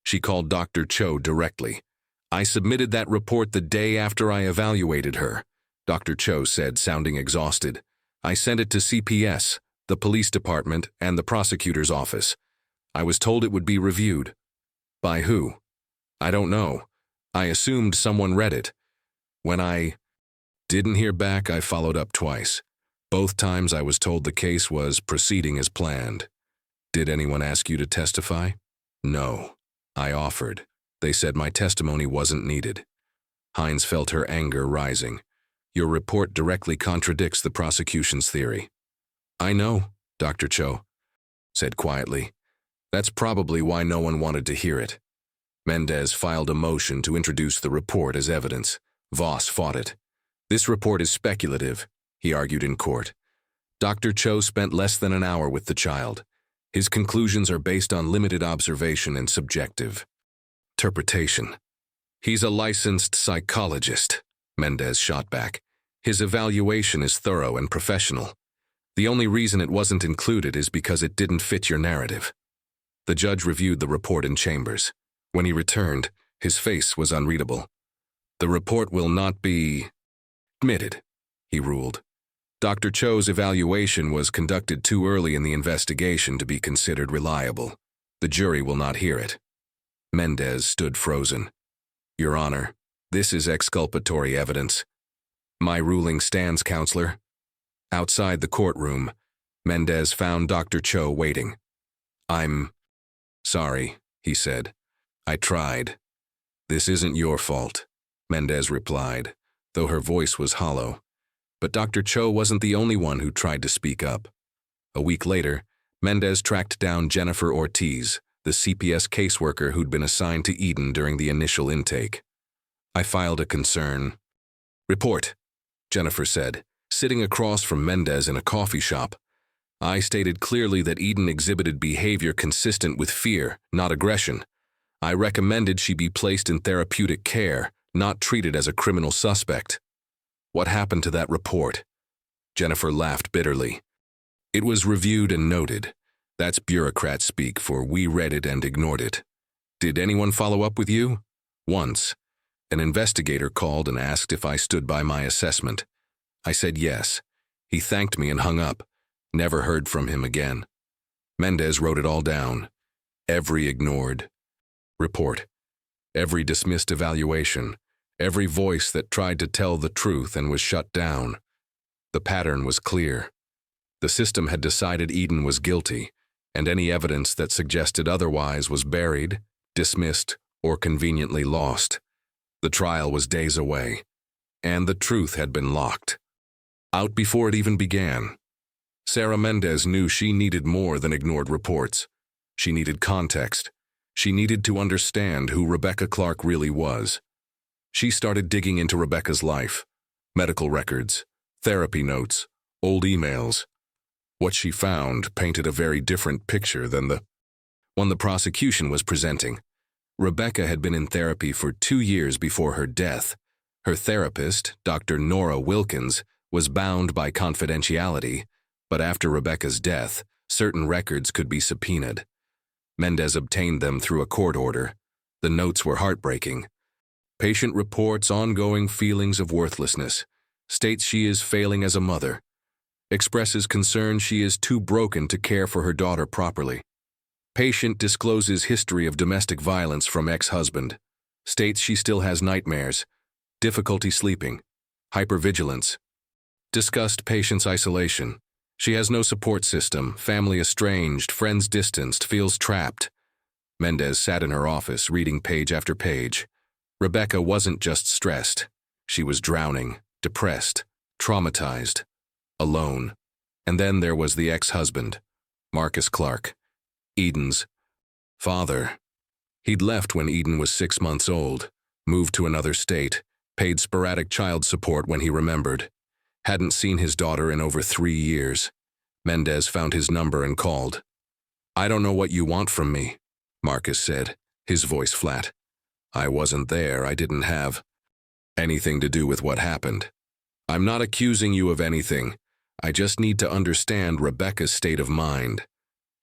She called Dr. Cho directly. "I submitted that report the day after I evaluated her," Dr. Cho said, sounding exhausted. "I sent it to CPS, the police department, and the prosecutor's office. I was told it would be reviewed." "By who?" "I don't know. I assumed someone read it. When I didn't hear back, I followed up twice. Both times I was told the case was proceeding as planned." "Did anyone ask you to testify?" "No. I offered. They said my testimony wasn't needed." Hines felt her anger rising. "Your report directly contradicts the prosecution's theory." "I know," Dr. Cho said quietly. "That's probably why no one wanted to hear it." Mendez filed a motion to introduce the report as evidence. Voss fought it. "This report is speculative," he argued in court. Dr. Cho spent less than an hour with the child. His conclusions are based on limited observation and subjective interpretation. "He's a licensed psychologist," Mendez shot back. "His evaluation is thorough and professional. The only reason it wasn't included is because it didn't fit your narrative." The judge reviewed the report in chambers. When he returned, his face was unreadable. "The report will not be admitted," he ruled. "Dr. Cho's evaluation was conducted too early in the investigation to be considered reliable. The jury will not hear it." Mendez stood frozen. "Your Honor, this is exculpatory evidence." "My ruling stands, Counselor." Outside the courtroom, Mendez found Dr. Cho waiting. "I'm sorry," he said. "I tried." "This isn't your fault," Mendez replied, though her voice was hollow. But Dr. Cho wasn't the only one who tried to speak up. A week later, Mendez tracked down Jennifer Ortiz, the CPS caseworker who'd been assigned to Eden during the initial intake. "I filed a concern report," Jennifer said, sitting across from Mendez in a coffee shop. "I stated clearly that Eden exhibited behavior consistent with fear, not aggression. I recommended she be placed in therapeutic care, not treated as a criminal suspect." "What happened to that report?" Jennifer laughed bitterly. "It was reviewed and noted. That's bureaucrat speak for we read it and ignored it." "Did anyone follow up with you?" "Once. An investigator called and asked if I stood by my assessment. I said yes. He thanked me and hung up. Never heard from him again." Mendez wrote it all down. Every ignored report, every dismissed evaluation, every voice that tried to tell the truth and was shut down. The pattern was clear. The system had decided Eden was guilty, and any evidence that suggested otherwise was buried, dismissed, or conveniently lost. The trial was days away, and the truth had been locked out before it even began. Sarah Mendez knew she needed more than ignored reports. She needed context. She needed to understand who Rebecca Clark really was. She started digging into Rebecca's life, medical records, therapy notes, old emails. What she found painted a very different picture than the one the prosecution was presenting. Rebecca had been in therapy for 2 years before her death. Her therapist, Dr. Nora Wilkins, was bound by confidentiality, but after Rebecca's death, certain records could be subpoenaed. Mendez obtained them through a court order. The notes were heartbreaking. Patient reports ongoing feelings of worthlessness, states she is failing as a mother, expresses concern she is too broken to care for her daughter properly. Patient discloses history of domestic violence from ex-husband, states she still has nightmares, difficulty sleeping, hypervigilance. Discussed patient's isolation. She has no support system, family estranged, friends distanced, feels trapped. Mendez sat in her office, reading page after page. Rebecca wasn't just stressed. She was drowning, depressed, traumatized, alone. And then there was the ex-husband, Marcus Clark, Eden's father. He'd left when Eden was 6 months old, moved to another state, paid sporadic child support when he remembered. Hadn't seen his daughter in over 3 years. Mendez found his number and called. "I don't know what you want from me," Marcus said, his voice flat. "I wasn't there. I didn't have anything to do with what happened. I'm not accusing you of anything. I just need to understand Rebecca's state of mind."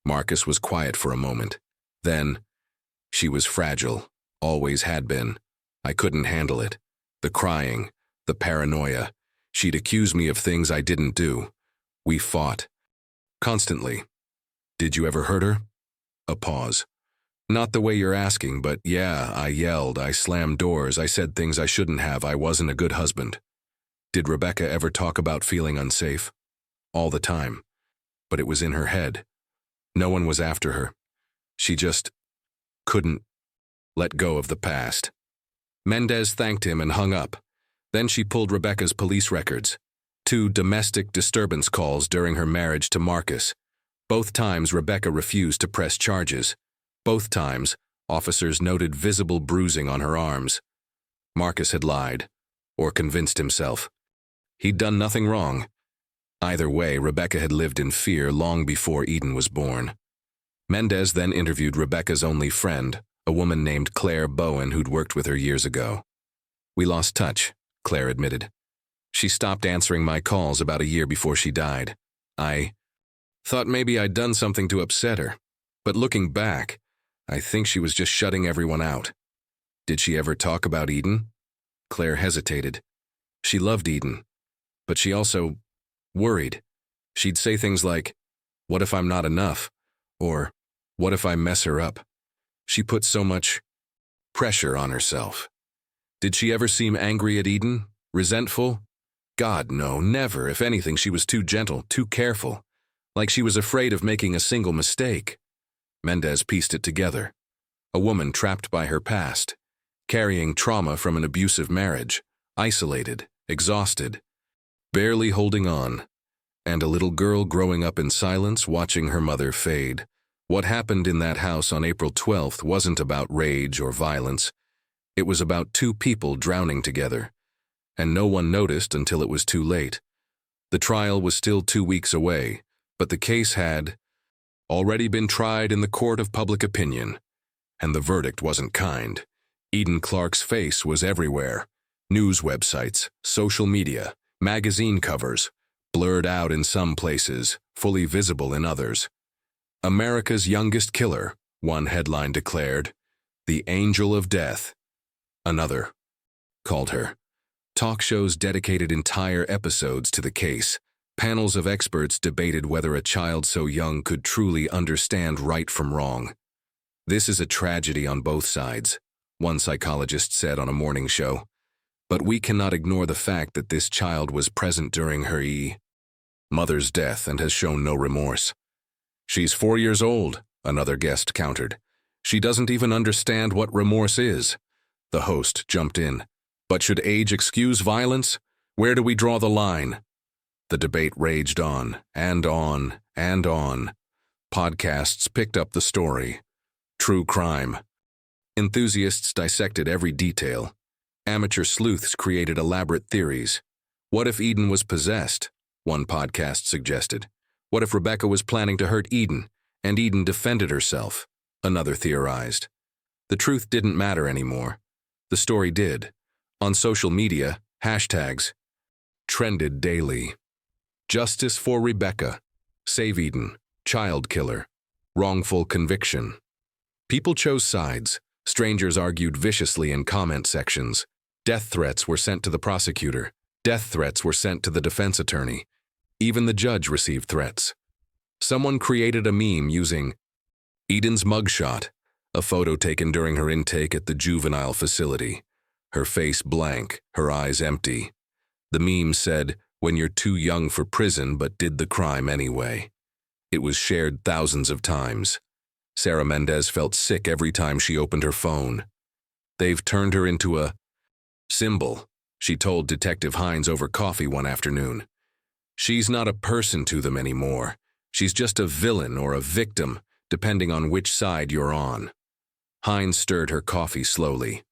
Marcus was quiet for a moment. Then, She was fragile, always had been. I couldn't handle it. The crying, the paranoia. She'd accuse me of things I didn't do. We fought. Constantly. Did you ever hurt her? A pause. Not the way you're asking, but yeah, I yelled, I slammed doors, I said things I shouldn't have, I wasn't a good husband. Did Rebecca ever talk about feeling unsafe? All the time. But it was in her head. No one was after her. She just couldn't let go of the past. Mendez thanked him and hung up. Then she pulled Rebecca's police records. 2 domestic disturbance calls during her marriage to Marcus. Both times Rebecca refused to press charges. Both times, officers noted visible bruising on her arms. Marcus had lied, or convinced himself. He'd done nothing wrong. Either way, Rebecca had lived in fear long before Eden was born. Mendez then interviewed Rebecca's only friend, a woman named Claire Bowen who'd worked with her years ago. We lost touch, Claire admitted. She stopped answering my calls about a year before she died. I thought maybe I'd done something to upset her, but looking back, I think she was just shutting everyone out. Did she ever talk about Eden? Claire hesitated. She loved Eden, but she also worried. She'd say things like, "What if I'm not enough?" Or, "What if I mess her up?" She put so much pressure on herself. Did she ever seem angry at Eden? Resentful? God, no, never. If anything, she was too gentle, too careful. Like she was afraid of making a single mistake. Mendez pieced it together. A woman trapped by her past, carrying trauma from an abusive marriage, isolated, exhausted, barely holding on, and a little girl growing up in silence watching her mother fade. What happened in that house on April 12th wasn't about rage or violence. It was about 2 people drowning together, and no one noticed until it was too late. The trial was still 2 weeks away, but the case had already been tried in the court of public opinion, and the verdict wasn't kind. Eden Clark's face was everywhere. News websites, social media, magazine covers, blurred out in some places, fully visible in others. America's youngest killer, one headline declared. The Angel of Death. Another called her. Talk shows dedicated entire episodes to the case. Panels of experts debated whether a child so young could truly understand right from wrong. This is a tragedy on both sides, one psychologist said on a morning show. But we cannot ignore the fact that this child was present during her mother's death and has shown no remorse. She's 4 years old, another guest countered. She doesn't even understand what remorse is. The host jumped in. But should age excuse violence? Where do we draw the line? The debate raged on, and on, and on. Podcasts picked up the story. True crime. Enthusiasts dissected every detail. Amateur sleuths created elaborate theories. What if Eden was possessed? One podcast suggested. What if Rebecca was planning to hurt Eden, and Eden defended herself? Another theorized. The truth didn't matter anymore. The story did. On social media, hashtags trended daily. Justice for Rebecca. Save Eden. Child killer. Wrongful conviction. People chose sides. Strangers argued viciously in comment sections. Death threats were sent to the prosecutor. Death threats were sent to the defense attorney. Even the judge received threats. Someone created a meme using Eden's mugshot, a photo taken during her intake at the juvenile facility. Her face blank, her eyes empty. The meme said, "When you're too young for prison but did the crime anyway." It was shared thousands of times. Sarah Mendez felt sick every time she opened her phone. They've turned her into a symbol, she told Detective Hines over coffee one afternoon. She's not a person to them anymore. She's just a villain or a victim, depending on which side you're on. Hines stirred her coffee slowly.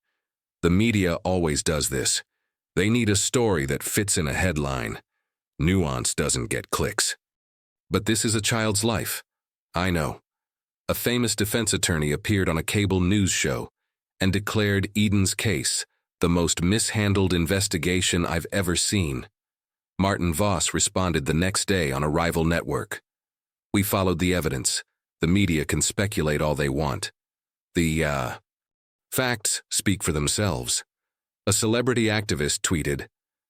The media always does this. They need a story that fits in a headline. Nuance doesn't get clicks. But this is a child's life. I know. A famous defense attorney appeared on a cable news show and declared Eden's case the most mishandled investigation I've ever seen. Martin Voss responded the next day on a rival network. We followed the evidence. The media can speculate all they want. The facts speak for themselves. A celebrity activist tweeted,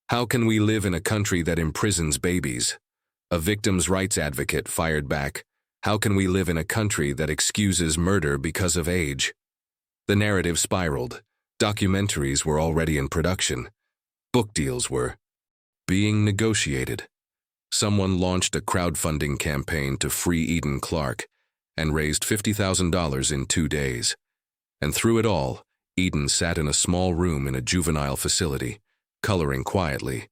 "How can we live in a country that imprisons babies?" A victims' rights advocate fired back, "How can we live in a country that excuses murder because of age?" The narrative spiraled. Documentaries were already in production. Book deals were being negotiated. Someone launched a crowdfunding campaign to free Eden Clark and raised $50,000 in 2 days. And through it all, Eden sat in a small room in a juvenile facility, coloring quietly,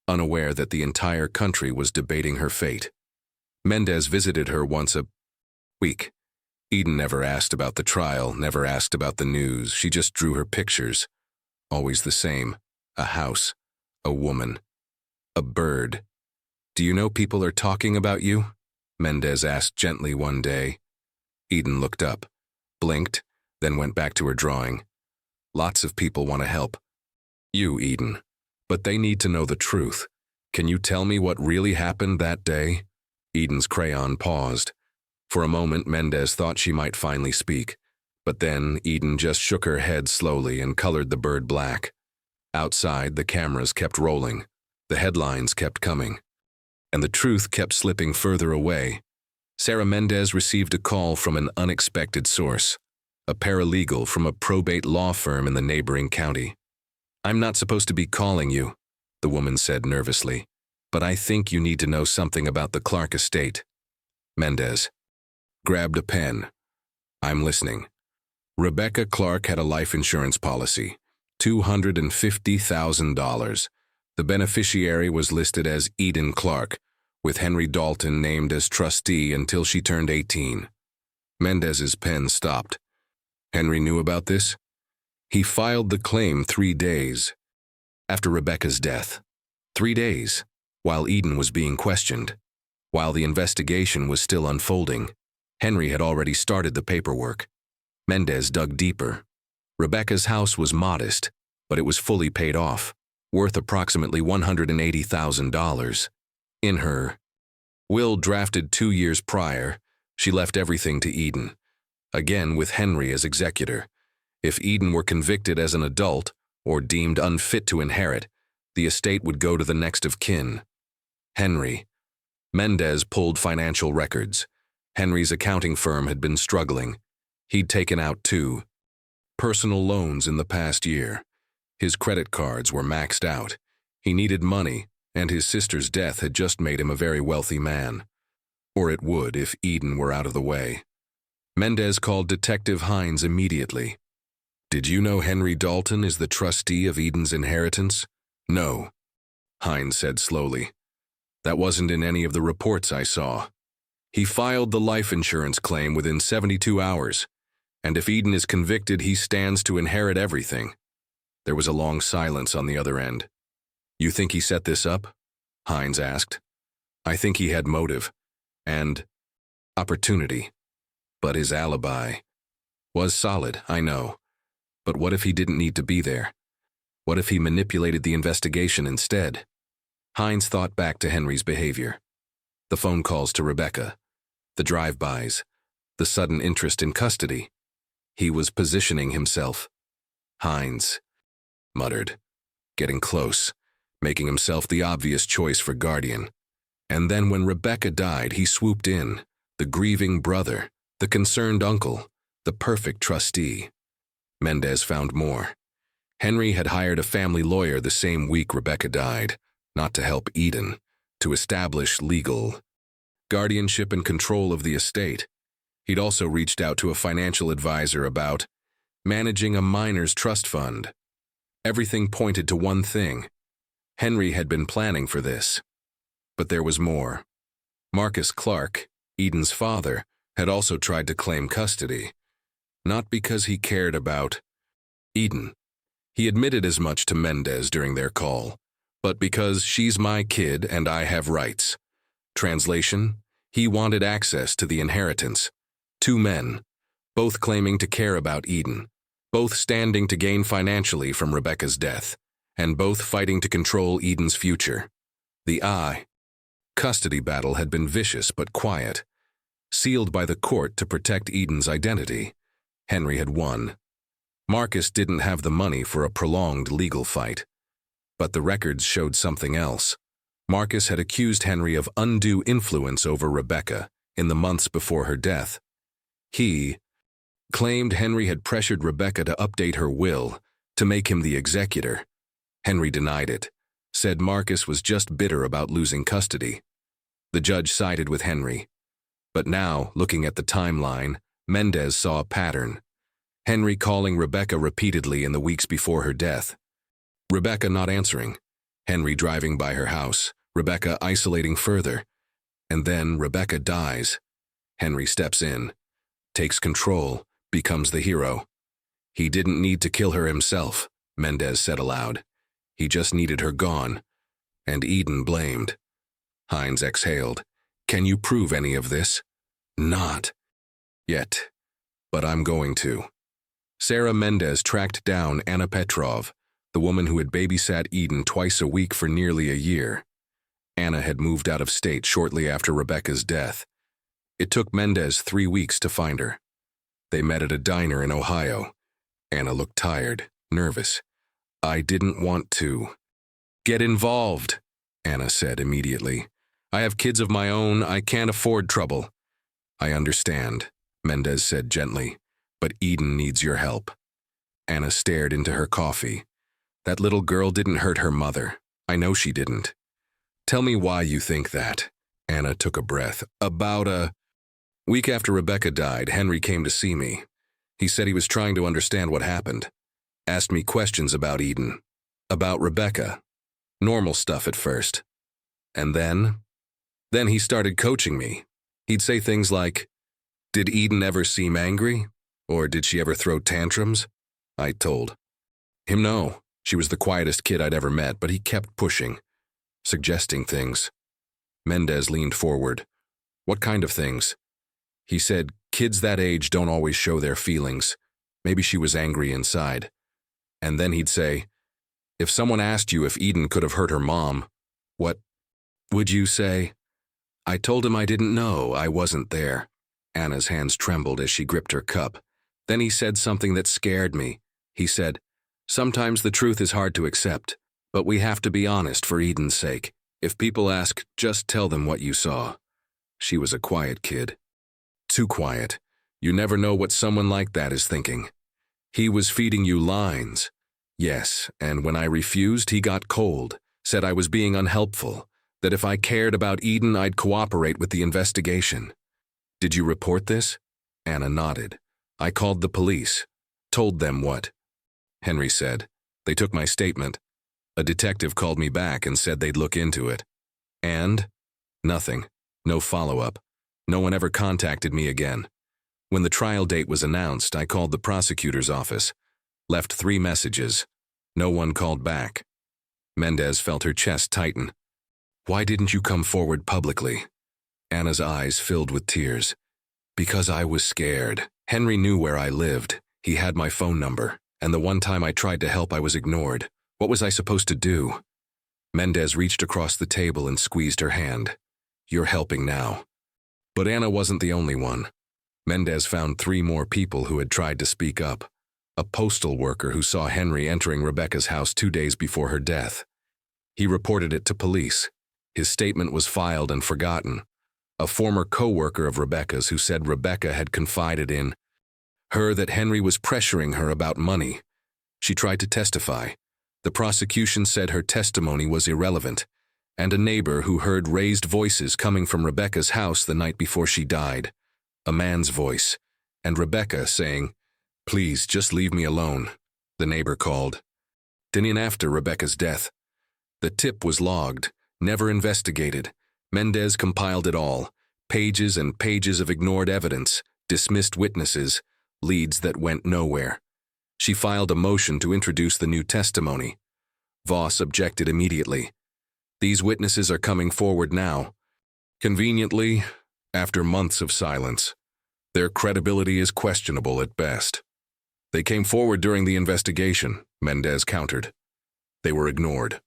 unaware that the entire country was debating her fate. Mendez visited her once a week. Eden never asked about the trial, never asked about the news. She just drew her pictures. Always the same. A house. A woman. A bird. "Do you know people are talking about you?" Mendez asked gently one day. Eden looked up, blinked, then went back to her drawing. "Lots of people want to help. You, Eden. But they need to know the truth. Can you tell me what really happened that day?" Eden's crayon paused. For a moment, Mendez thought she might finally speak. But then, Eden just shook her head slowly and colored the bird black. Outside, the cameras kept rolling. The headlines kept coming. And the truth kept slipping further away. Sarah Mendez received a call from an unexpected source. A paralegal from a probate law firm in the neighboring county. "I'm not supposed to be calling you," the woman said nervously, "but I think you need to know something about the Clark estate." Mendez grabbed a pen. "I'm listening." Rebecca Clark had a life insurance policy, $250,000. The beneficiary was listed as Eden Clark, with Henry Dalton named as trustee until she turned 18. Mendez's pen stopped. Henry knew about this? He filed the claim 3 days after Rebecca's death. 3 days, while Eden was being questioned. While the investigation was still unfolding, Henry had already started the paperwork. Mendez dug deeper. Rebecca's house was modest, but it was fully paid off, worth approximately $180,000. In her will drafted 2 years prior, she left everything to Eden, again with Henry as executor. If Eden were convicted as an adult or deemed unfit to inherit, the estate would go to the next of kin. Henry. Mendez pulled financial records. Henry's accounting firm had been struggling. He'd taken out 2 personal loans in the past year. His credit cards were maxed out. He needed money, and his sister's death had just made him a very wealthy man. Or it would if Eden were out of the way. Mendez called Detective Hines immediately. "Did you know Henry Dalton is the trustee of Eden's inheritance?" "No," Hines said slowly. "That wasn't in any of the reports I saw. He filed the life insurance claim within 72 hours, and if Eden is convicted, he stands to inherit everything." There was a long silence on the other end. "You think he set this up?" Hines asked. "I think he had motive and opportunity. But his alibi was solid, I know. But what if he didn't need to be there? What if he manipulated the investigation instead?" Hines thought back to Henry's behavior. The phone calls to Rebecca, the drive-bys, the sudden interest in custody. He was positioning himself. Hines muttered, getting close, making himself the obvious choice for guardian. And then when Rebecca died, he swooped in, the grieving brother, the concerned uncle, the perfect trustee. Mendez found more. Henry had hired a family lawyer the same week Rebecca died, not to help Eden, to establish legal guardianship and control of the estate. He'd also reached out to a financial advisor about managing a minors' trust fund. Everything pointed to one thing. Henry had been planning for this. But there was more. Marcus Clark, Eden's father, had also tried to claim custody. Not because he cared about Eden. He admitted as much to Mendez during their call, but because she's my kid and I have rights. Translation, he wanted access to the inheritance. 2 men, both claiming to care about Eden, both standing to gain financially from Rebecca's death, and both fighting to control Eden's future. The custody battle had been vicious but quiet, sealed by the court to protect Eden's identity. Henry had won. Marcus didn't have the money for a prolonged legal fight. But the records showed something else. Marcus had accused Henry of undue influence over Rebecca in the months before her death. He claimed Henry had pressured Rebecca to update her will to make him the executor. Henry denied it, said Marcus was just bitter about losing custody. The judge sided with Henry. But now, looking at the timeline, Mendez saw a pattern. Henry calling Rebecca repeatedly in the weeks before her death. Rebecca not answering. Henry driving by her house. Rebecca isolating further. And then Rebecca dies. Henry steps in, takes control, becomes the hero. He didn't need to kill her himself, Mendez said aloud. He just needed her gone. And Eden blamed. Hines exhaled. Can you prove any of this? Not yet. But I'm going to. Sarah Mendez tracked down Anna Petrov, the woman who had babysat Eden twice a week for nearly a year. Anna had moved out of state shortly after Rebecca's death. It took Mendez 3 weeks to find her. They met at a diner in Ohio. Anna looked tired, nervous. I didn't want to. Get involved, Anna said immediately. I have kids of my own. I can't afford trouble. I understand, Mendez said gently, but Eden needs your help. Anna stared into her coffee. That little girl didn't hurt her mother. I know she didn't. Tell me why you think that. Anna took a breath. About a week after Rebecca died, Henry came to see me. He said he was trying to understand what happened. Asked me questions about Eden. About Rebecca. Normal stuff at first. And then he started coaching me. He'd say things like, did Eden ever seem angry? Or did she ever throw tantrums? I told him no. She was the quietest kid I'd ever met, but he kept pushing, suggesting things. Mendez leaned forward. What kind of things? He said, kids that age don't always show their feelings. Maybe she was angry inside. And then he'd say, if someone asked you if Eden could have hurt her mom, what would you say? I told him I didn't know, I wasn't there. Anna's hands trembled as she gripped her cup. Then he said something that scared me. He said, sometimes the truth is hard to accept, but we have to be honest for Eden's sake. If people ask, just tell them what you saw. She was a quiet kid. Too quiet. You never know what someone like that is thinking. He was feeding you lines. Yes, and when I refused, he got cold, said I was being unhelpful, that if I cared about Eden, I'd cooperate with the investigation. Did you report this? Anna nodded. I called the police. Told them what? Henry said. They took my statement. A detective called me back and said they'd look into it. And? Nothing. No follow-up. No one ever contacted me again. When the trial date was announced, I called the prosecutor's office. Left 3 messages. No one called back. Mendez felt her chest tighten. Why didn't you come forward publicly? Anna's eyes filled with tears. Because I was scared. Henry knew where I lived. He had my phone number. And the one time I tried to help, I was ignored. What was I supposed to do? Mendez reached across the table and squeezed her hand. You're helping now. But Anna wasn't the only one. Mendez found 3 more people who had tried to speak up. A postal worker who saw Henry entering Rebecca's house 2 days before her death. He reported it to police. His statement was filed and forgotten. A former co-worker of Rebecca's who said Rebecca had confided in her that Henry was pressuring her about money. She tried to testify. The prosecution said her testimony was irrelevant, and a neighbor who heard raised voices coming from Rebecca's house the night before she died. A man's voice, and Rebecca saying, please, just leave me alone, the neighbor called. Then after Rebecca's death. The tip was logged, never investigated. Mendez compiled it all, pages and pages of ignored evidence, dismissed witnesses, leads that went nowhere. She filed a motion to introduce the new testimony. Voss objected immediately. These witnesses are coming forward now. Conveniently, after months of silence, their credibility is questionable at best. They came forward during the investigation, Mendez countered. They were ignored.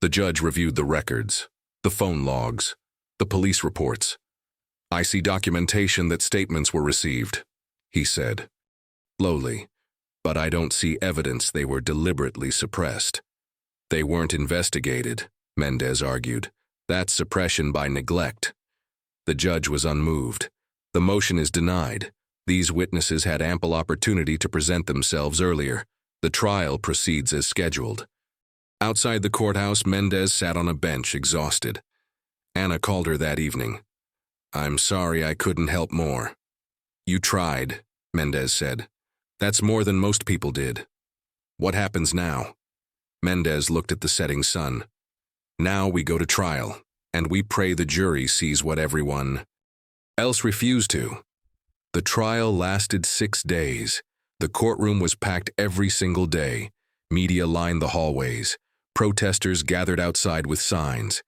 The judge reviewed the records, the phone logs, the police reports. I see documentation that statements were received, he said. slowly, but I don't see evidence they were deliberately suppressed. They weren't investigated, Mendez argued. That's suppression by neglect. The judge was unmoved. The motion is denied. These witnesses had ample opportunity to present themselves earlier. The trial proceeds as scheduled. Outside the courthouse, Mendez sat on a bench, exhausted. Anna called her that evening. "I'm sorry I couldn't help more." "You tried," Mendez said. "That's more than most people did." "What happens now?" Mendez looked at the setting sun. "Now we go to trial, and we pray the jury sees what everyone else refused to." The trial lasted 6 days. The courtroom was packed every single day. Media lined the hallways. Protesters gathered outside with signs.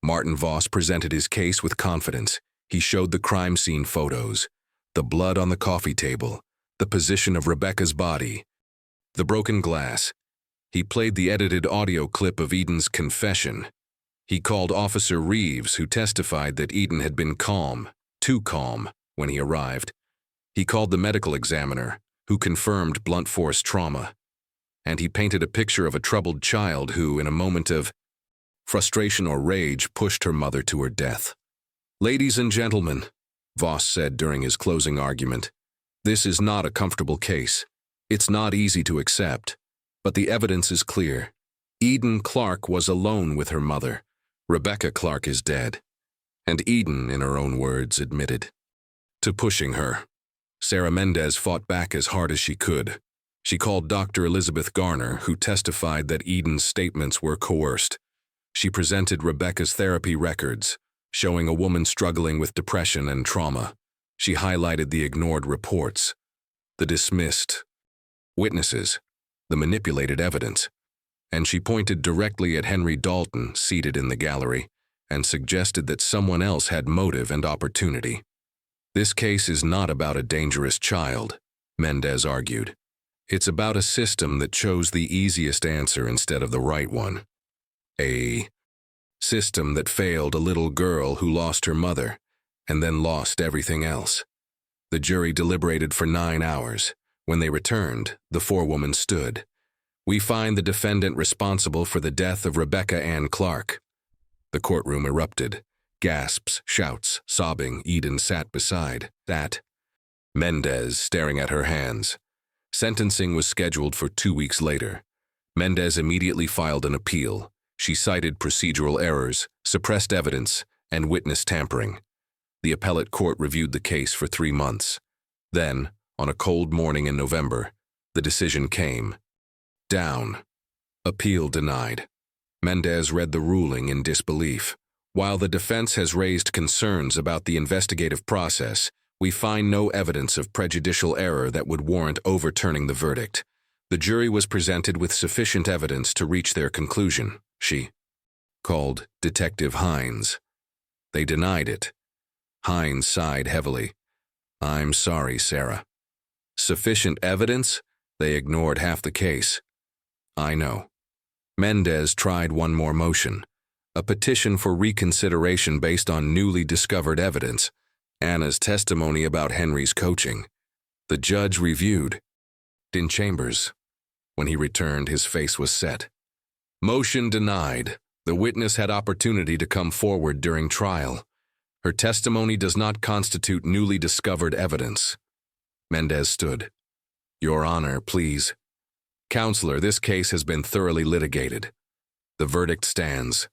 Martin Voss presented his case with confidence. He showed the crime scene photos, the blood on the coffee table, the position of Rebecca's body, the broken glass. He played the edited audio clip of Eden's confession. He called Officer Reeves, who testified that Eden had been calm, too calm, when he arrived. He called the medical examiner, who confirmed blunt force trauma. And he painted a picture of a troubled child who, in a moment of frustration or rage, pushed her mother to her death. "Ladies and gentlemen," Voss said during his closing argument, "this is not a comfortable case. It's not easy to accept, but the evidence is clear. Eden Clark was alone with her mother. Rebecca Clark is dead. And Eden, in her own words, admitted to pushing her." Sarah Mendez fought back as hard as she could. She called Dr. Elizabeth Garner, who testified that Eden's statements were coerced. She presented Rebecca's therapy records, showing a woman struggling with depression and trauma. She highlighted the ignored reports, the dismissed witnesses, the manipulated evidence, and she pointed directly at Henry Dalton, seated in the gallery, and suggested that someone else had motive and opportunity. "This case is not about a dangerous child," Mendez argued. "It's about a system that chose the easiest answer instead of the right one. A system that failed a little girl who lost her mother and then lost everything else." The jury deliberated for 9 hours. When they returned, the forewoman stood. "We find the defendant responsible for the death of Rebecca Ann Clark." The courtroom erupted. Gasps, shouts, sobbing. Eden sat beside that. Mendez staring at her hands. Sentencing was scheduled for 2 weeks later. Mendez immediately filed an appeal. She cited procedural errors, suppressed evidence, and witness tampering. The appellate court reviewed the case for 3 months. Then, on a cold morning in November, the decision came. Down. Appeal denied. Mendez read the ruling in disbelief. "While the defense has raised concerns about the investigative process, we find no evidence of prejudicial error that would warrant overturning the verdict. The jury was presented with sufficient evidence to reach their conclusion," she called Detective Hines. They denied it. Hines sighed heavily. "I'm sorry, Sarah." "Sufficient evidence?" They ignored half the case. "I know." Mendez tried one more motion. A petition for reconsideration based on newly discovered evidence. Anna's testimony about Henry's coaching. The judge reviewed. In chambers. When he returned, his face was set. Motion denied. The witness had opportunity to come forward during trial. Her testimony does not constitute newly discovered evidence. Mendez stood. "Your Honor, please." "Counselor, this case has been thoroughly litigated. The verdict stands.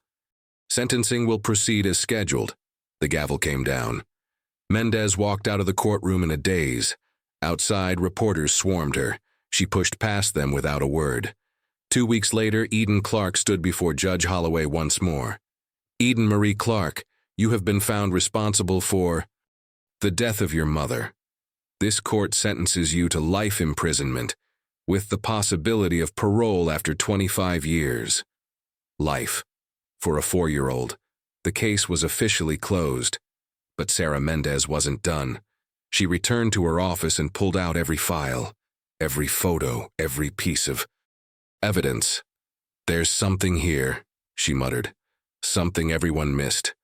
Sentencing will proceed as scheduled." The gavel came down. Mendez walked out of the courtroom in a daze. Outside, reporters swarmed her. She pushed past them without a word. 2 weeks later, Eden Clark stood before Judge Holloway once more. "Eden Marie Clark, you have been found responsible for the death of your mother. This court sentences you to life imprisonment, with the possibility of parole after 25 years. Life. For a 4-year-old. The case was officially closed. But Sarah Mendez wasn't done. She returned to her office and pulled out every file, every photo, every piece of evidence. "There's something here," she muttered. "Something everyone missed."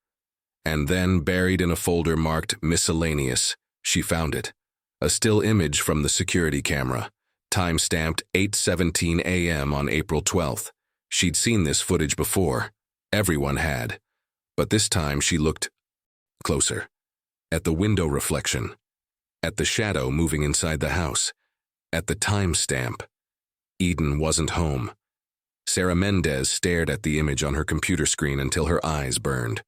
And then, buried in a folder marked miscellaneous, she found it. A still image from the security camera, time-stamped 8:17 a.m. on April 12th. She'd seen this footage before. Everyone had. But this time she looked closer. At the window reflection. At the shadow moving inside the house. At the timestamp. Eden wasn't home. Sarah Mendez stared at the image on her computer screen until her eyes burned.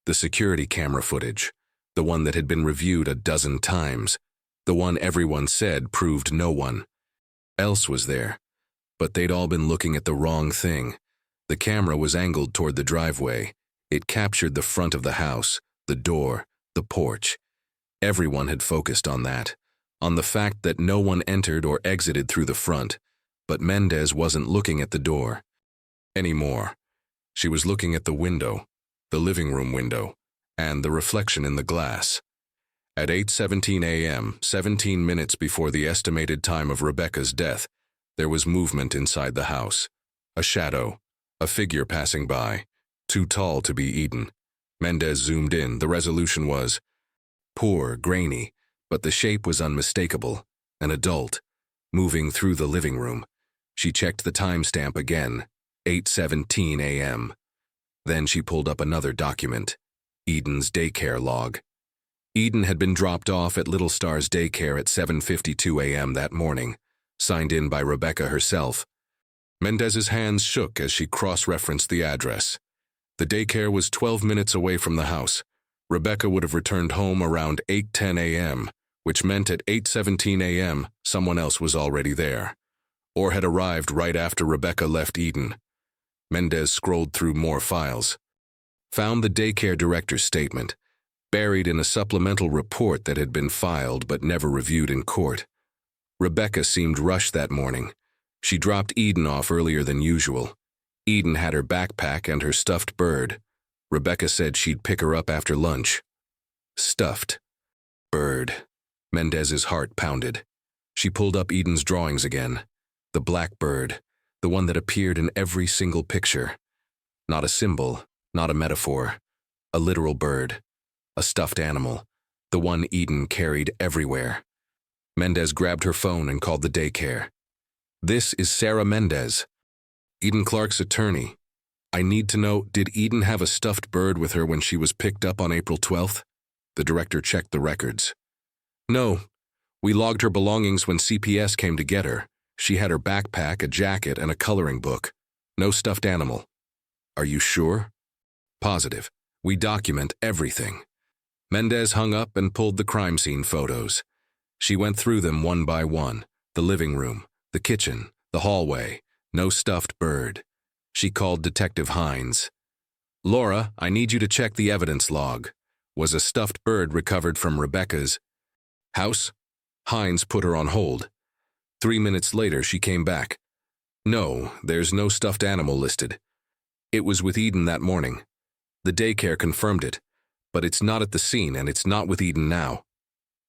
The security camera footage, the one that had been reviewed a dozen times, the one everyone said proved no one else was there. But they'd all been looking at the wrong thing. The camera was angled toward the driveway. It captured the front of the house, the door, the porch. Everyone had focused on that, on the fact that no one entered or exited through the front. But Mendez wasn't looking at the door anymore. She was looking at the window, the living room window, and the reflection in the glass. At 8:17 a.m., 17 minutes before the estimated time of Rebecca's death, there was movement inside the house. A shadow, a figure passing by, too tall to be Eden. Mendez zoomed in. The resolution was poor, grainy, but the shape was unmistakable, an adult, moving through the living room. She checked the timestamp again, 8:17 a.m. Then she pulled up another document, Eden's daycare log. Eden had been dropped off at Little Star's daycare at 7:52 a.m. that morning, signed in by Rebecca herself. Mendez's hands shook as she cross-referenced the address. The daycare was 12 minutes away from the house. Rebecca would have returned home around 8:10 a.m., which meant at 8:17 a.m. someone else was already there, or had arrived right after Rebecca left Eden. Mendez scrolled through more files, found the daycare director's statement, buried in a supplemental report that had been filed but never reviewed in court. Rebecca seemed rushed that morning. She dropped Eden off earlier than usual. Eden had her backpack and her stuffed bird. Rebecca said she'd pick her up after lunch. Stuffed bird. Mendez's heart pounded. She pulled up Eden's drawings again. The black bird, the one that appeared in every single picture. Not a symbol, not a metaphor. A literal bird. A stuffed animal. The one Eden carried everywhere. Mendez grabbed her phone and called the daycare. "This is Sarah Mendez, Eden Clark's attorney. I need to know, did Eden have a stuffed bird with her when she was picked up on April 12th? The director checked the records. "No. We logged her belongings when CPS came to get her. She had her backpack, a jacket, and a coloring book. No stuffed animal." "Are you sure?" "Positive. We document everything." Mendez hung up and pulled the crime scene photos. She went through them one by one. The living room, the kitchen, the hallway. No stuffed bird. She called Detective Hines. "Laura, I need you to check the evidence log. Was a stuffed bird recovered from Rebecca's house?" Hines put her on hold. 3 minutes later, she came back. "No, there's no stuffed animal listed. It was with Eden that morning. The daycare confirmed it, but it's not at the scene and it's not with Eden now."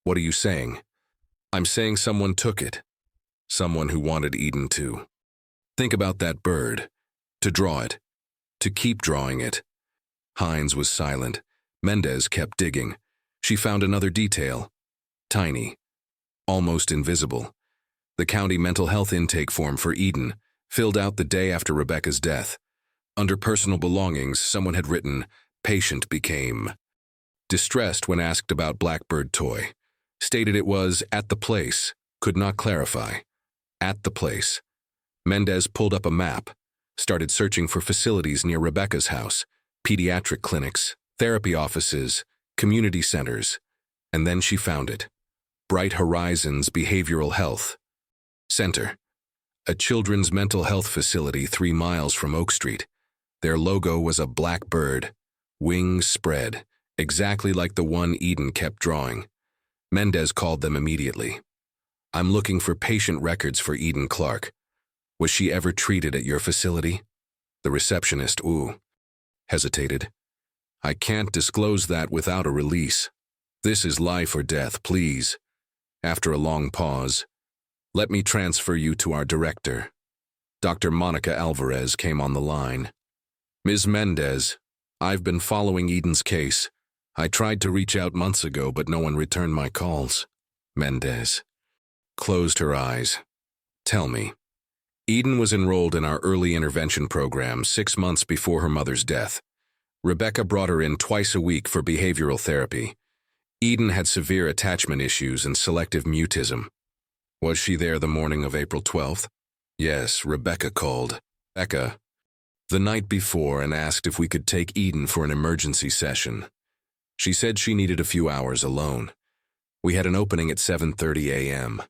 "What are you saying?" "I'm saying someone took it. Someone who wanted Eden to think about that bird, to draw it, to keep drawing it." Hines was silent. Mendez kept digging. She found another detail. Tiny. Almost invisible. The county mental health intake form for Eden, filled out the day after Rebecca's death. Under personal belongings, someone had written, "Patient became distressed when asked about Blackbird toy." Stated it was at the place, could not clarify. At the place. Mendez pulled up a map, started searching for facilities near Rebecca's house, pediatric clinics, therapy offices, community centers, and then she found it. Bright Horizons Behavioral Health Center, a children's mental health facility 3 miles from Oak Street. Their logo was a black bird, wings spread, exactly like the one Eden kept drawing. Mendez called them immediately. "I'm looking for patient records for Eden Clark. Was she ever treated at your facility?" The receptionist, hesitated. "I can't disclose that without a release. This is life or death, please." After a long pause, "Let me transfer you to our director." Dr. Monica Alvarez came on the line. "Ms. Mendez, I've been following Eden's case. I tried to reach out months ago, but no one returned my calls. Mendez closed her eyes. Tell me. Eden was enrolled in our early intervention program 6 months before her mother's death. Rebecca brought her in twice a week for behavioral therapy. Eden had severe attachment issues and selective mutism. Was she there the morning of April 12th? Yes, Rebecca called. Rebecca, the night before, and asked if we could take Eden for an emergency session. She said she needed a few hours alone. We had an opening at 7:30 a.m.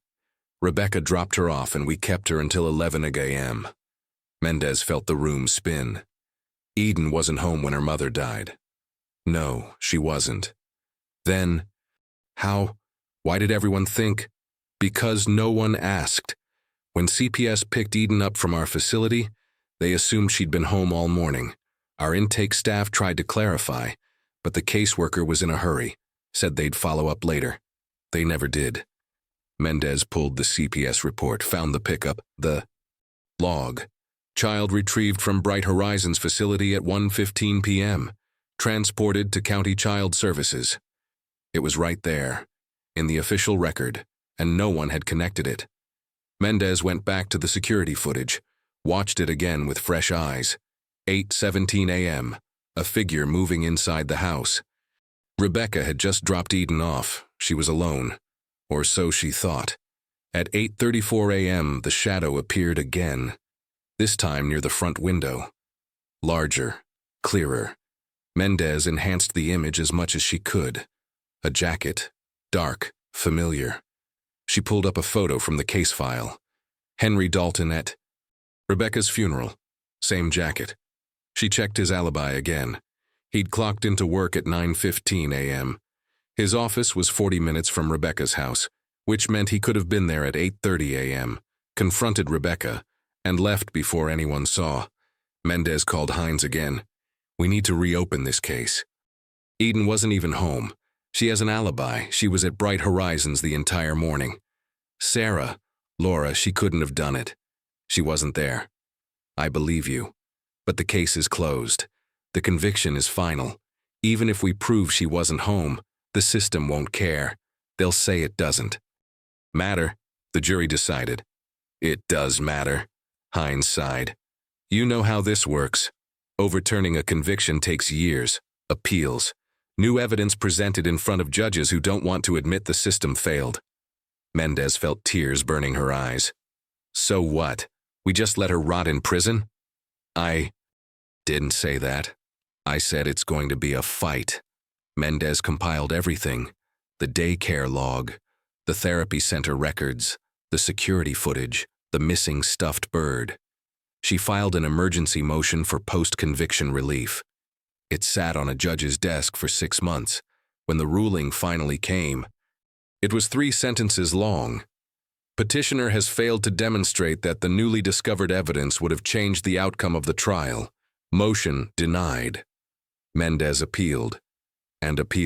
Rebecca dropped her off and we kept her until 11 a.m. Mendez felt the room spin. Eden wasn't home when her mother died. No, she wasn't. Then, how? Why did everyone think? Because no one asked. When CPS picked Eden up from our facility, they assumed she'd been home all morning. Our intake staff tried to clarify, but the caseworker was in a hurry, said they'd follow up later. They never did. Mendez pulled the CPS report, found the pickup, the log. Child retrieved from Bright Horizons facility at 1:15 p.m., transported to County Child Services. It was right there, in the official record, and no one had connected it. Mendez went back to the security footage, watched it again with fresh eyes. 8:17 a.m., a figure moving inside the house. Rebecca had just dropped Eden off. She was alone. Or so she thought. At 8:34 a.m., the shadow appeared again, this time near the front window. Larger, clearer. Mendez enhanced the image as much as she could. A jacket, dark, familiar. She pulled up a photo from the case file. Henry Dalton at Rebecca's funeral. Same jacket. She checked his alibi again. He'd clocked into work at 9:15 a.m. His office was 40 minutes from Rebecca's house, which meant he could have been there at 8:30 a.m., confronted Rebecca, and left before anyone saw. Mendez called Hines again. We need to reopen this case. Eden wasn't even home. She has an alibi. She was at Bright Horizons the entire morning. Sarah, Laura, she couldn't have done it. She wasn't there. I believe you. But the case is closed. The conviction is final. Even if we prove she wasn't home, the system won't care. They'll say it doesn't matter, the jury decided. It does matter, Hines sighed. You know how this works. Overturning a conviction takes years, appeals, new evidence presented in front of judges who don't want to admit the system failed. Mendez felt tears burning her eyes. So what? We just let her rot in prison? I didn't say that. I said it's going to be a fight. Mendez compiled everything. The daycare log, the therapy center records, the security footage, the missing stuffed bird. She filed an emergency motion for post-conviction relief. It sat on a judge's desk for 6 months. When the ruling finally came, it was 3 sentences long. Petitioner has failed to demonstrate that the newly discovered evidence would have changed the outcome of the trial. Motion denied. Mendez appealed, and appealed.